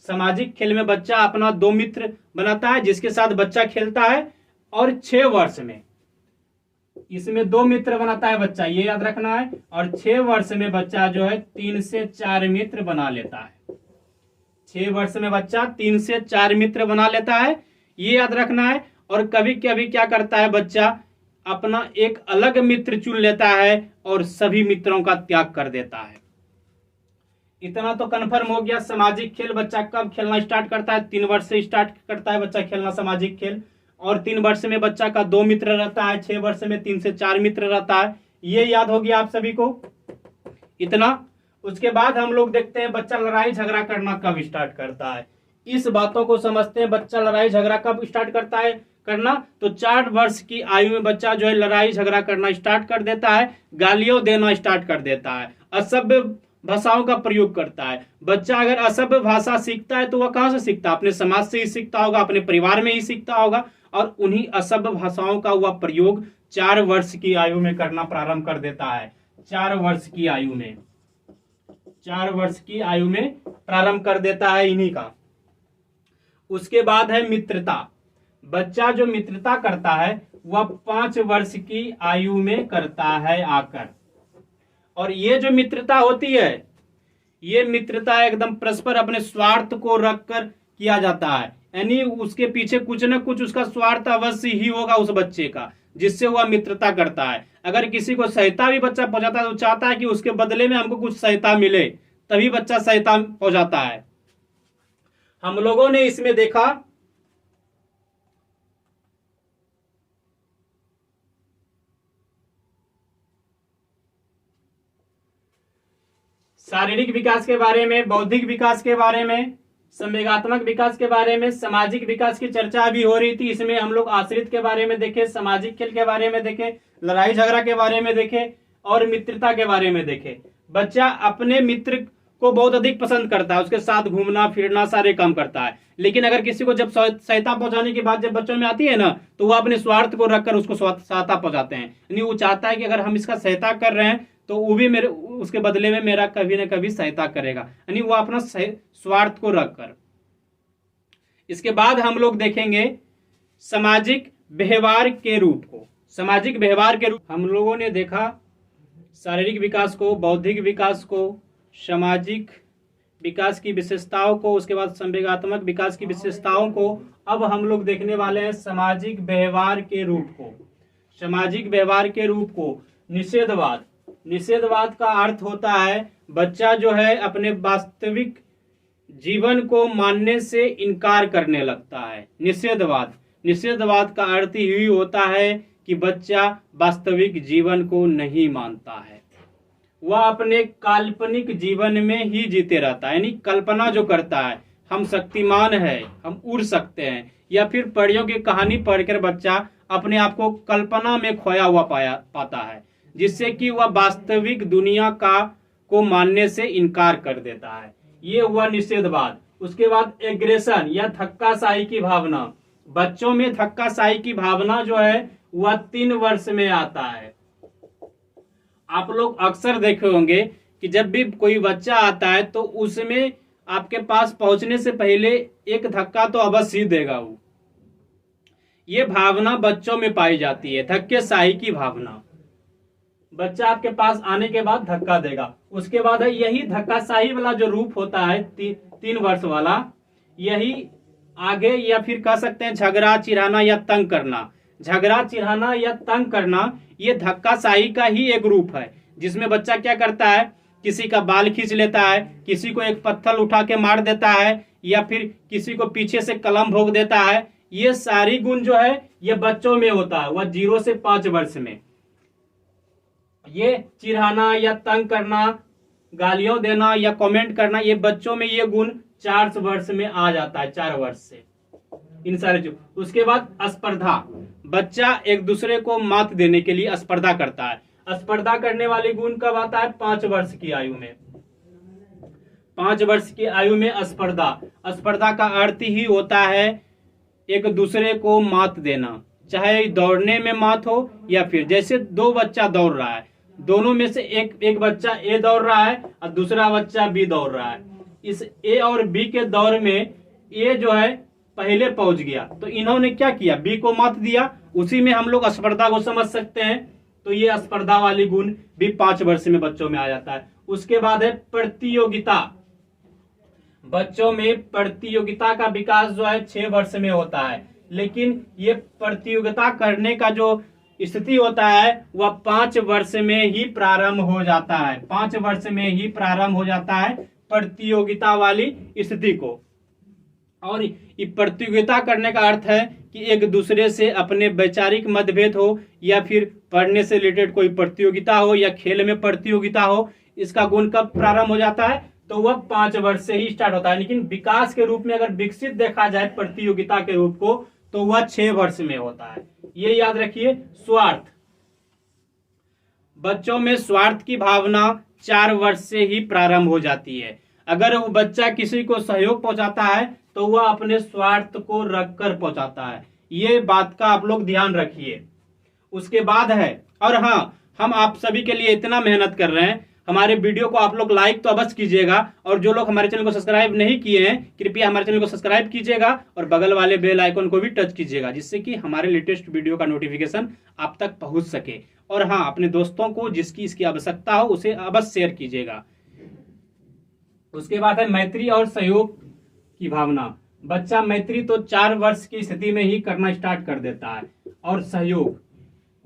S1: सामाजिक खेल में बच्चा अपना 2 मित्र बनाता है जिसके साथ बच्चा खेलता है। और 6 वर्ष में इसमें 2 मित्र बनाता है बच्चा, ये याद रखना है। और 6 वर्ष में बच्चा जो है 3 से 4 मित्र बना लेता है। 6 वर्ष में बच्चा 3 से 4 मित्र बना लेता है, ये याद रखना है। और कभी कभी क्या करता है बच्चा, अपना एक अलग मित्र चुन लेता है और सभी मित्रों का त्याग कर देता है। इतना तो कन्फर्म हो गया। सामाजिक खेल बच्चा कब खेलना स्टार्ट करता है? 3 वर्ष से स्टार्ट करता है बच्चा खेलना सामाजिक खेल। और 3 वर्ष में बच्चा का 2 मित्र रहता है, 6 वर्ष में 3 से 4 मित्र रहता है। ये याद हो गया आप सभी को इतना। उसके बाद हम लोग देखते हैं बच्चा लड़ाई झगड़ा करना कब स्टार्ट करता है। इस बातों को समझते हैं, बच्चा लड़ाई झगड़ा कब स्टार्ट करता है करना। तो 4 वर्ष की आयु में बच्चा जो है लड़ाई झगड़ा करना स्टार्ट कर देता है, गालियों देना स्टार्ट कर देता है, असभ्य भाषाओं का प्रयोग करता है। बच्चा अगर असभ्य भाषा सीखता है तो वह कहाँ से सीखता है? अपने समाज से ही सीखता होगा, अपने परिवार में ही सीखता होगा। और उन्हीं असभ्य भाषाओं का वह प्रयोग 4 वर्ष की आयु में करना प्रारंभ कर देता है। 4 वर्ष की आयु में प्रारंभ कर देता है इन्हीं का। उसके बाद है मित्रता। बच्चा जो मित्रता करता है वह 5 वर्ष की आयु में करता है आकर। और ये जो मित्रता होती है, ये मित्रता एकदम परस्पर अपने स्वार्थ को रखकर किया जाता है। यानी उसके पीछे कुछ न कुछ उसका स्वार्थ अवश्य ही होगा उस बच्चे का, जिससे वह मित्रता करता है। अगर किसी को सहायता भी बच्चा पहुंचाता है तो चाहता है कि उसके बदले में हमको कुछ सहायता मिले, तभी बच्चा सहायता पहुंचाता है। हम लोगों ने इसमें देखा शारीरिक विकास के बारे में, बौद्धिक विकास के बारे में, संवेगात्मक विकास के बारे में, सामाजिक विकास की चर्चा भी हो रही थी। इसमें हम लोग आश्रित के बारे में देखे, सामाजिक खेल के बारे में देखे, लड़ाई झगड़ा के बारे में देखे और मित्रता के बारे में देखे। बच्चा अपने मित्र को बहुत अधिक पसंद करता है, उसके साथ घूमना फिरना सारे काम करता है। लेकिन अगर किसी को जब सहायता पहुंचाने की बात जब बच्चों में आती है ना, तो वह अपने स्वार्थ को रखकर उसको सहायता पहुंचाते हैं। यानी वो चाहता है कि अगर हम इसका सहायता कर रहे हैं तो वो भी उसके बदले में मेरा कभी ना कभी सहायता करेगा, यानी वो अपना स्वार्थ को रखकर। इसके बाद हम लोग देखेंगे सामाजिक व्यवहार के रूप को। सामाजिक व्यवहार के रूप हम लोगों ने देखा शारीरिक विकास को, बौद्धिक विकास को, सामाजिक विकास की विशेषताओं को, उसके बाद संवेगात्मक विकास की विशेषताओं को। अब हम लोग देखने वाले हैं सामाजिक व्यवहार के रूप को। सामाजिक व्यवहार के रूप को निषेधवाद। निषेधवाद का अर्थ होता है बच्चा जो है अपने वास्तविक जीवन को मानने से इनकार करने लगता है। निषेधवाद, निषेधवाद का अर्थ ही होता है कि बच्चा वास्तविक जीवन को नहीं मानता है, वह अपने काल्पनिक जीवन में ही जीते रहता है। यानी कल्पना जो करता है, हम शक्तिमान है, हम उड़ सकते हैं, या फिर परियों की कहानी पढ़कर बच्चा अपने आप को कल्पना में खोया हुआ पाता है, जिससे कि वह वास्तविक दुनिया को मानने से इनकार कर देता है। ये हुआ निषेधवाद। उसके बाद एग्रेशन या धक्काशाही की भावना। बच्चों में धक्काशाही की भावना जो है वह 3 वर्ष में आता है। आप लोग अक्सर देखे होंगे कि जब भी कोई बच्चा आता है तो उसमें आपके पास पहुंचने से पहले एक धक्का तो अवश्य ही देगा वो। ये भावना बच्चों में पाई जाती है, धक्केशाही की भावना। बच्चा आपके पास आने के बाद धक्का देगा। उसके बाद है यही धक्काशाही वाला जो रूप होता है 3 वर्ष वाला, यही आगे या फिर कह सकते हैं झगड़ा चिढ़ाना या तंग करना। झगड़ा चिढ़ाना या तंग करना ये धक्काशाही का ही एक रूप है, जिसमें बच्चा क्या करता है, किसी का बाल खींच लेता है, किसी को एक पत्थर उठा के मार देता है, या फिर किसी को पीछे से कलम भोंक देता है। ये सारी गुण जो है ये बच्चों में होता है, वह 0 से 5 वर्ष में। ये चिढ़ाना या तंग करना, गालियों देना या कमेंट करना, ये बच्चों में ये गुण 4 वर्ष में आ जाता है, 4 वर्ष से इन सारे जो। उसके बाद स्पर्धा। बच्चा एक दूसरे को मात देने के लिए स्पर्धा करता है। स्पर्धा करने वाली गुण कब आता है, 5 वर्ष की आयु में। 5 वर्ष की आयु में स्पर्धा। स्पर्धा का अर्थ ही होता है एक दूसरे को मात देना, चाहे दौड़ने में मात हो या फिर जैसे 2 बच्चा दौड़ रहा है, दोनों में से एक बच्चा ए दौड़ रहा है और दूसरा बच्चा बी दौड़ रहा है। इस ए और बी के दौड़ में ए जो है पहले पहुंच गया, तो इन्होंने क्या किया, बी को मात दिया। उसी में हम लोग स्पर्धा को समझ सकते हैं। तो ये स्पर्धा वाली गुण भी 5 वर्ष में बच्चों में आ जाता है। उसके बाद है प्रतियोगिता। बच्चों में प्रतियोगिता का विकास जो है 6 वर्ष में होता है, लेकिन ये प्रतियोगिता करने का जो स्थिति होता है वह 5 वर्ष में ही प्रारंभ हो जाता है। 5 वर्ष में ही प्रारंभ हो जाता है प्रतियोगिता वाली स्थिति को। और ये प्रतियोगिता करने का अर्थ है कि एक दूसरे से अपने वैचारिक मतभेद हो, या फिर पढ़ने से रिलेटेड कोई प्रतियोगिता हो, या खेल में प्रतियोगिता हो। इसका गुण कब प्रारंभ हो जाता है, तो वह 5 वर्ष से ही स्टार्ट होता है। लेकिन विकास के रूप में अगर विकसित देखा जाए प्रतियोगिता के रूप को, तो वह 6 वर्ष में होता है। ये याद रखिए। स्वार्थ। बच्चों में स्वार्थ की भावना 4 वर्ष से ही प्रारंभ हो जाती है। अगर वो बच्चा किसी को सहयोग पहुंचाता है तो वह अपने स्वार्थ को रखकर पहुंचाता है। ये बात का आप लोग ध्यान रखिए। उसके बाद है, और हाँ, हम आप सभी के लिए इतना मेहनत कर रहे हैं, हमारे वीडियो को आप लोग लाइक तो अवश्य कीजिएगा, और जो लोग हमारे चैनल को सब्सक्राइब नहीं किए हैं कृपया हमारे चैनल को सब्सक्राइब कीजिएगा और बगल वाले बेल आइकन को भी टच कीजिएगा, जिससे कि हमारे लेटेस्ट वीडियो का नोटिफिकेशन आप तक पहुंच सके। और हाँ, अपने दोस्तों को जिसकी इसकी आवश्यकता हो उसे अवश्य शेयर कीजिएगा। उसके बाद है मैत्री और सहयोग की भावना। बच्चा मैत्री तो 4 वर्ष की स्थिति में ही करना स्टार्ट कर देता है, और सहयोग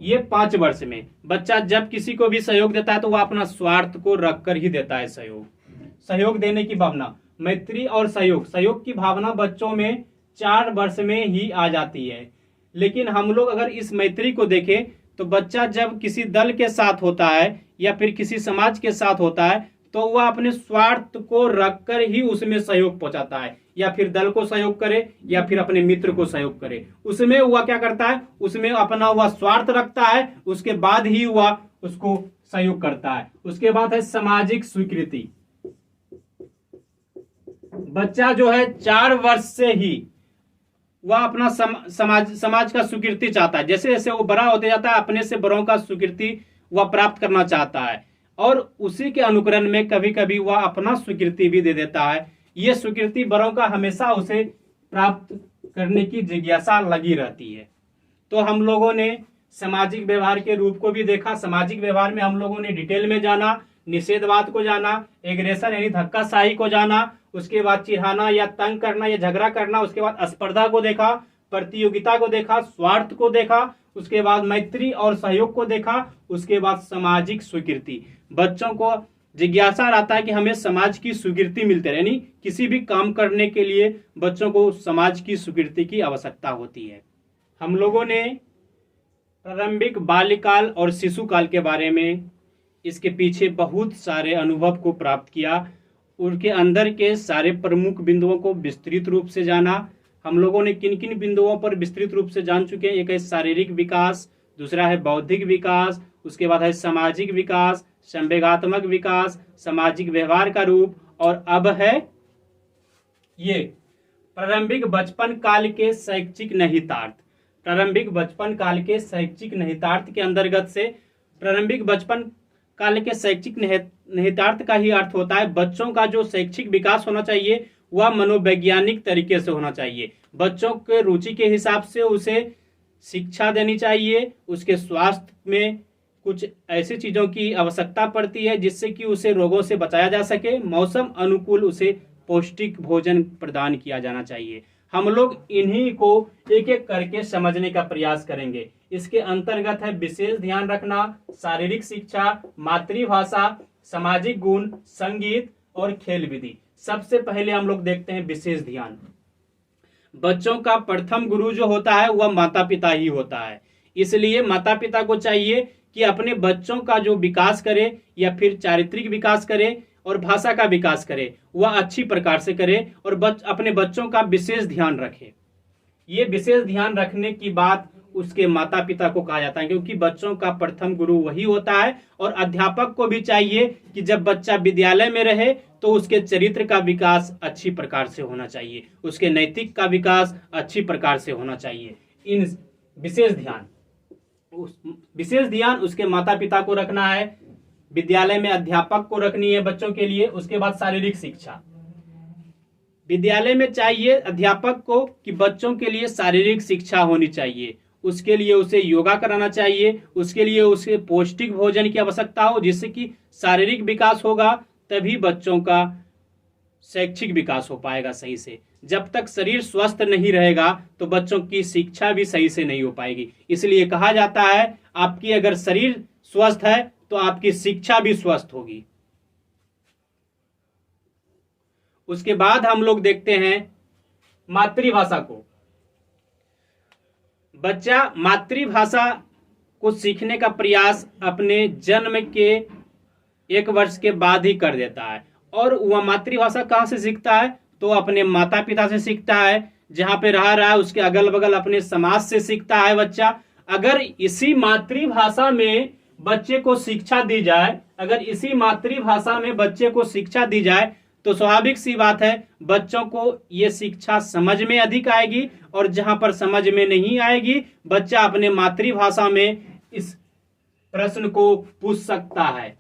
S1: ये 5 वर्ष में। बच्चा जब किसी को भी सहयोग देता है तो वह अपना स्वार्थ को रखकर ही देता है सहयोग देने की भावना। मैत्री और सहयोग की भावना बच्चों में 4 वर्ष में ही आ जाती है। लेकिन हम लोग अगर इस मैत्री को देखें तो बच्चा जब किसी दल के साथ होता है या फिर किसी समाज के साथ होता है तो वह अपने स्वार्थ को रखकर ही उसमें सहयोग पहुंचाता है, या फिर दल को सहयोग करे या फिर अपने मित्र को सहयोग करे। उसमें वह क्या करता है, उसमें अपना वह स्वार्थ रखता है, उसके बाद ही वह उसको सहयोग करता है। उसके बाद है सामाजिक स्वीकृति। बच्चा जो है 4 वर्ष से ही वह अपना समाज का स्वीकृति चाहता है। जैसे जैसे वो बड़ा होते जाता है अपने से बड़ों का स्वीकृति वह प्राप्त करना चाहता है, और उसी के अनुकरण में कभी कभी वह अपना स्वीकृति भी दे देता है। ये स्वीकृति बड़ों का हमेशा उसे प्राप्त करने की जिज्ञासा लगी रहती है। तो हम लोगों ने सामाजिक व्यवहार के रूप को भी देखा। सामाजिक व्यवहार में हम लोगों ने डिटेल में जाना, निषेधवाद को जाना, एग्रेशन यानी धक्काशाही को जाना, उसके बाद चिढ़ाना या तंग करना या झगड़ा करना, उसके बाद स्पर्धा को देखा, प्रतियोगिता को देखा, स्वार्थ को देखा, उसके बाद मैत्री और सहयोग को देखा, उसके बाद सामाजिक स्वीकृति। बच्चों को जिज्ञासा रहता है कि हमें समाज की स्वीकृति मिलती रहे, यानी किसी भी काम करने के लिए बच्चों को समाज की स्वीकृति की आवश्यकता होती है। हम लोगों ने प्रारंभिक बाल्यकाल और शिशुकाल के बारे में, इसके पीछे बहुत सारे अनुभव को प्राप्त किया, उनके अंदर के सारे प्रमुख बिंदुओं को विस्तृत रूप से जाना। हम लोगों ने किन किन बिंदुओं पर विस्तृत रूप से जान चुके हैं। एक है शारीरिक विकास, दूसरा है बौद्धिक विकास, उसके बाद है सामाजिक विकास, संवेगात्मक विकास, सामाजिक व्यवहार का रूप, और अब है ये प्रारंभिक बचपन काल के शैक्षिक निहितार्थ। प्रारंभिक बचपन काल के शैक्षिक निहितार्थ के अंतर्गत से प्रारंभिक बचपन काल के शैक्षिक निहितार्थ का ही अर्थ होता है बच्चों का जो शैक्षिक विकास होना चाहिए वह मनोवैज्ञानिक तरीके से होना चाहिए। बच्चों के रुचि के हिसाब से उसे शिक्षा देनी चाहिए। उसके स्वास्थ्य में कुछ ऐसी चीज़ों की आवश्यकता पड़ती है जिससे कि उसे रोगों से बचाया जा सके। मौसम अनुकूल उसे पौष्टिक भोजन प्रदान किया जाना चाहिए। हम लोग इन्हीं को एक एक करके समझने का प्रयास करेंगे। इसके अंतर्गत है विशेष ध्यान रखना, शारीरिक शिक्षा, मातृभाषा, सामाजिक गुण, संगीत और खेल विधि। सबसे पहले हम लोग देखते हैं विशेष ध्यान। बच्चों का प्रथम गुरु जो होता है वह माता पिता ही होता है। इसलिए माता पिता को चाहिए कि अपने बच्चों का जो विकास करे या फिर चारित्रिक विकास करे और भाषा का विकास करे वह अच्छी प्रकार से करे और अपने बच्चों का विशेष ध्यान रखे। ये विशेष ध्यान रखने की बात उसके माता पिता को कहा जाता है, क्योंकि बच्चों का प्रथम गुरु वही होता है। और अध्यापक को भी चाहिए कि जब बच्चा विद्यालय में रहे तो उसके चरित्र का विकास अच्छी प्रकार से होना चाहिए, उसके नैतिक का विकास अच्छी प्रकार से होना चाहिए। इन विशेष ध्यान उसके माता पिता को रखना है, विद्यालय में अध्यापक को रखनी है बच्चों के लिए। उसके बाद शारीरिक शिक्षा, विद्यालय में चाहिए अध्यापक को कि बच्चों के लिए शारीरिक शिक्षा होनी चाहिए। उसके लिए उसे योगा कराना चाहिए, उसके लिए उसे पौष्टिक भोजन की आवश्यकता हो, जिससे कि शारीरिक विकास होगा तभी बच्चों का शैक्षिक विकास हो पाएगा सही से। जब तक शरीर स्वस्थ नहीं रहेगा तो बच्चों की शिक्षा भी सही से नहीं हो पाएगी। इसलिए कहा जाता है आपकी अगर शरीर स्वस्थ है तो आपकी शिक्षा भी स्वस्थ होगी। उसके बाद हम लोग देखते हैं मातृभाषा को। बच्चा मातृभाषा को सीखने का प्रयास अपने जन्म के 1 वर्ष के बाद ही कर देता है। और वह मातृभाषा कहाँ से सीखता है? तो अपने माता पिता से सीखता है, जहाँ पे रह रहा है उसके अगल बगल अपने समाज से सीखता है बच्चा। अगर इसी मातृभाषा में बच्चे को शिक्षा दी जाए, अगर इसी मातृभाषा में बच्चे को शिक्षा दी जाए तो स्वाभाविक सी बात है बच्चों को ये शिक्षा समझ में अधिक आएगी। और जहां पर समझ में नहीं आएगी बच्चा अपने मातृभाषा में इस प्रश्न को पूछ सकता है।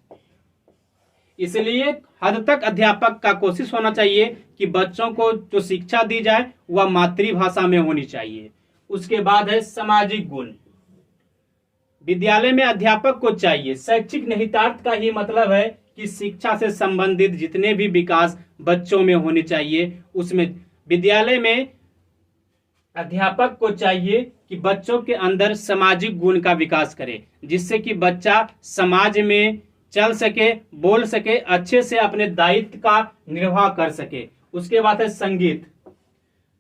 S1: इसलिए हद तक अध्यापक का कोशिश होना चाहिए कि बच्चों को जो शिक्षा दी जाए वह मातृभाषा में होनी चाहिए। उसके बाद है सामाजिक गुण। विद्यालय में अध्यापक को चाहिए, शैक्षिक निहितार्थ का ही मतलब है कि शिक्षा से संबंधित जितने भी विकास बच्चों में होने चाहिए उसमें विद्यालय में अध्यापक को चाहिए कि बच्चों के अंदर सामाजिक गुण का विकास करे, जिससे कि बच्चा समाज में चल सके, बोल सके, अच्छे से अपने दायित्व का निर्वाह कर सके। उसके बाद है संगीत।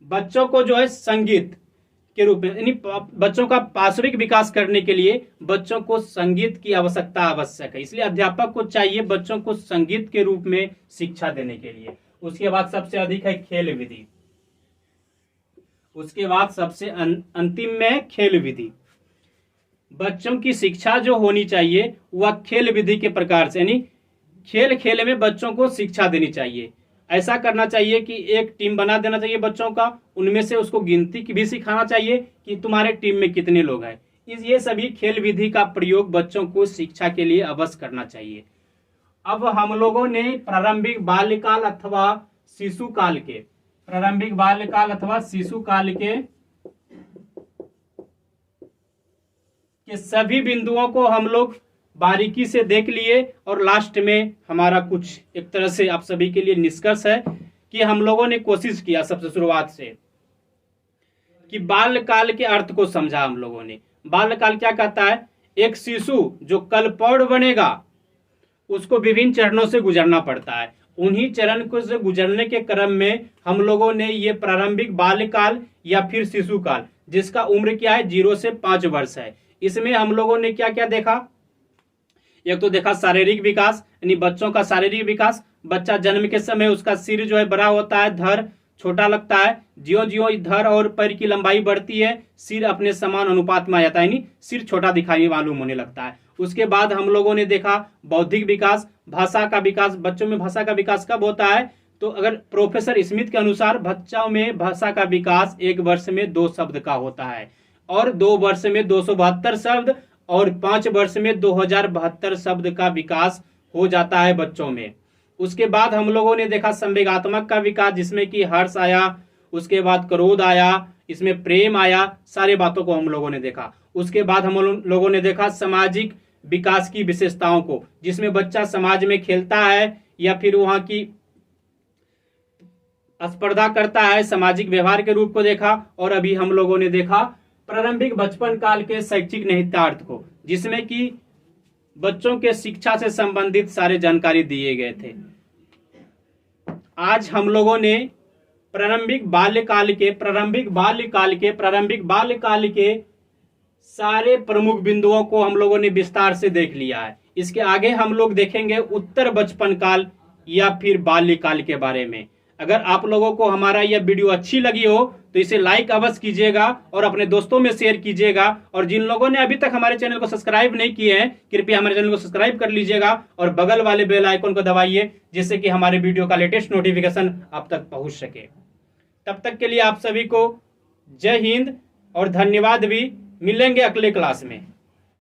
S1: बच्चों को जो है संगीत के रूप में, यानी बच्चों का पार्श्विक विकास करने के लिए बच्चों को संगीत की आवश्यकता आवश्यक है। इसलिए अध्यापक को चाहिए बच्चों को संगीत के रूप में शिक्षा देने के लिए। उसके बाद सबसे अधिक है खेल विधि। उसके बाद सबसे अंतिम में है खेल विधि। बच्चों की शिक्षा जो होनी चाहिए वह खेल विधि के प्रकार से, यानी खेल खेल में बच्चों को शिक्षा देनी चाहिए। ऐसा करना चाहिए कि एक टीम बना देना चाहिए बच्चों का, उनमें से उसको गिनती भी सिखाना चाहिए कि तुम्हारे टीम में कितने लोग हैं। ये सभी खेल विधि का प्रयोग बच्चों को शिक्षा के लिए अवश्य करना चाहिए। अब हम लोगों ने प्रारंभिक बाल्यकाल अथवा शिशुकाल के सभी बिंदुओं को हम लोग बारीकी से देख लिए। और लास्ट में हमारा कुछ एक तरह से आप सभी के लिए निष्कर्ष है कि हम लोगों ने कोशिश किया सबसे शुरुआत से कि बाल्यकाल के अर्थ को समझा। हम लोगों ने बाल्यकाल क्या कहता है? एक शिशु जो कल प्रौढ़ बनेगा उसको विभिन्न चरणों से गुजरना पड़ता है। उन्हीं चरण को से गुजरने के क्रम में हम लोगों ने ये प्रारंभिक बाल्यकाल या फिर शिशु काल, जिसका उम्र क्या है 0 से 5 वर्ष है, इसमें हम लोगों ने क्या क्या देखा? एक तो देखा शारीरिक विकास, यानी बच्चों का शारीरिक विकास। बच्चा जन्म के समय उसका सिर जो है बड़ा होता है, धड़ छोटा लगता है। ज्यो ज्यो धड़ और पैर की लंबाई बढ़ती है, सिर अपने समान अनुपात में आ जाता है, यानी सिर छोटा दिखाई मालूम होने लगता है। उसके बाद हम लोगों ने देखा बौद्धिक विकास, भाषा का विकास। बच्चों में भाषा का विकास कब होता है? तो अगर प्रोफेसर स्मिथ के अनुसार बच्चों में भाषा का विकास 1 वर्ष में 2 शब्द का होता है, और 2 वर्ष में 272 शब्द, और 5 वर्ष में 2072 शब्द का विकास हो जाता है बच्चों में। उसके बाद हम लोगों ने देखा संवेगात्मक का विकास, जिसमें कि हर्ष आया, उसके बाद क्रोध आया, इसमें प्रेम आया, सारे बातों को हम लोगों ने देखा। उसके बाद हम लोगों ने देखा सामाजिक विकास की विशेषताओं को, जिसमें बच्चा समाज में खेलता है या फिर वहां की स्पर्धा करता है, सामाजिक व्यवहार के रूप को देखा। और अभी हम लोगों ने देखा प्रारंभिक बचपन काल के शैक्षिक निहितार्थ को, जिसमें कि बच्चों के शिक्षा से संबंधित सारे जानकारी दिए गए थे। आज हम लोगों ने प्रारंभिक बाल्यकाल के सारे प्रमुख बिंदुओं को हम लोगों ने विस्तार से देख लिया है। इसके आगे हम लोग देखेंगे उत्तर बचपन काल या फिर बाल्यकाल के बारे में। अगर आप लोगों को हमारा यह वीडियो अच्छी लगी हो तो इसे लाइक अवश्य कीजिएगा और अपने दोस्तों में शेयर कीजिएगा। और जिन लोगों ने अभी तक हमारे चैनल को सब्सक्राइब नहीं किए हैं, कृपया हमारे चैनल को सब्सक्राइब कर लीजिएगा और बगल वाले बेल आइकन को दबाइए, जिससे कि हमारे वीडियो का लेटेस्ट नोटिफिकेशन आप तक पहुंच सके। तब तक के लिए आप सभी को जय हिंद और धन्यवाद भी। मिलेंगे अगले क्लास में।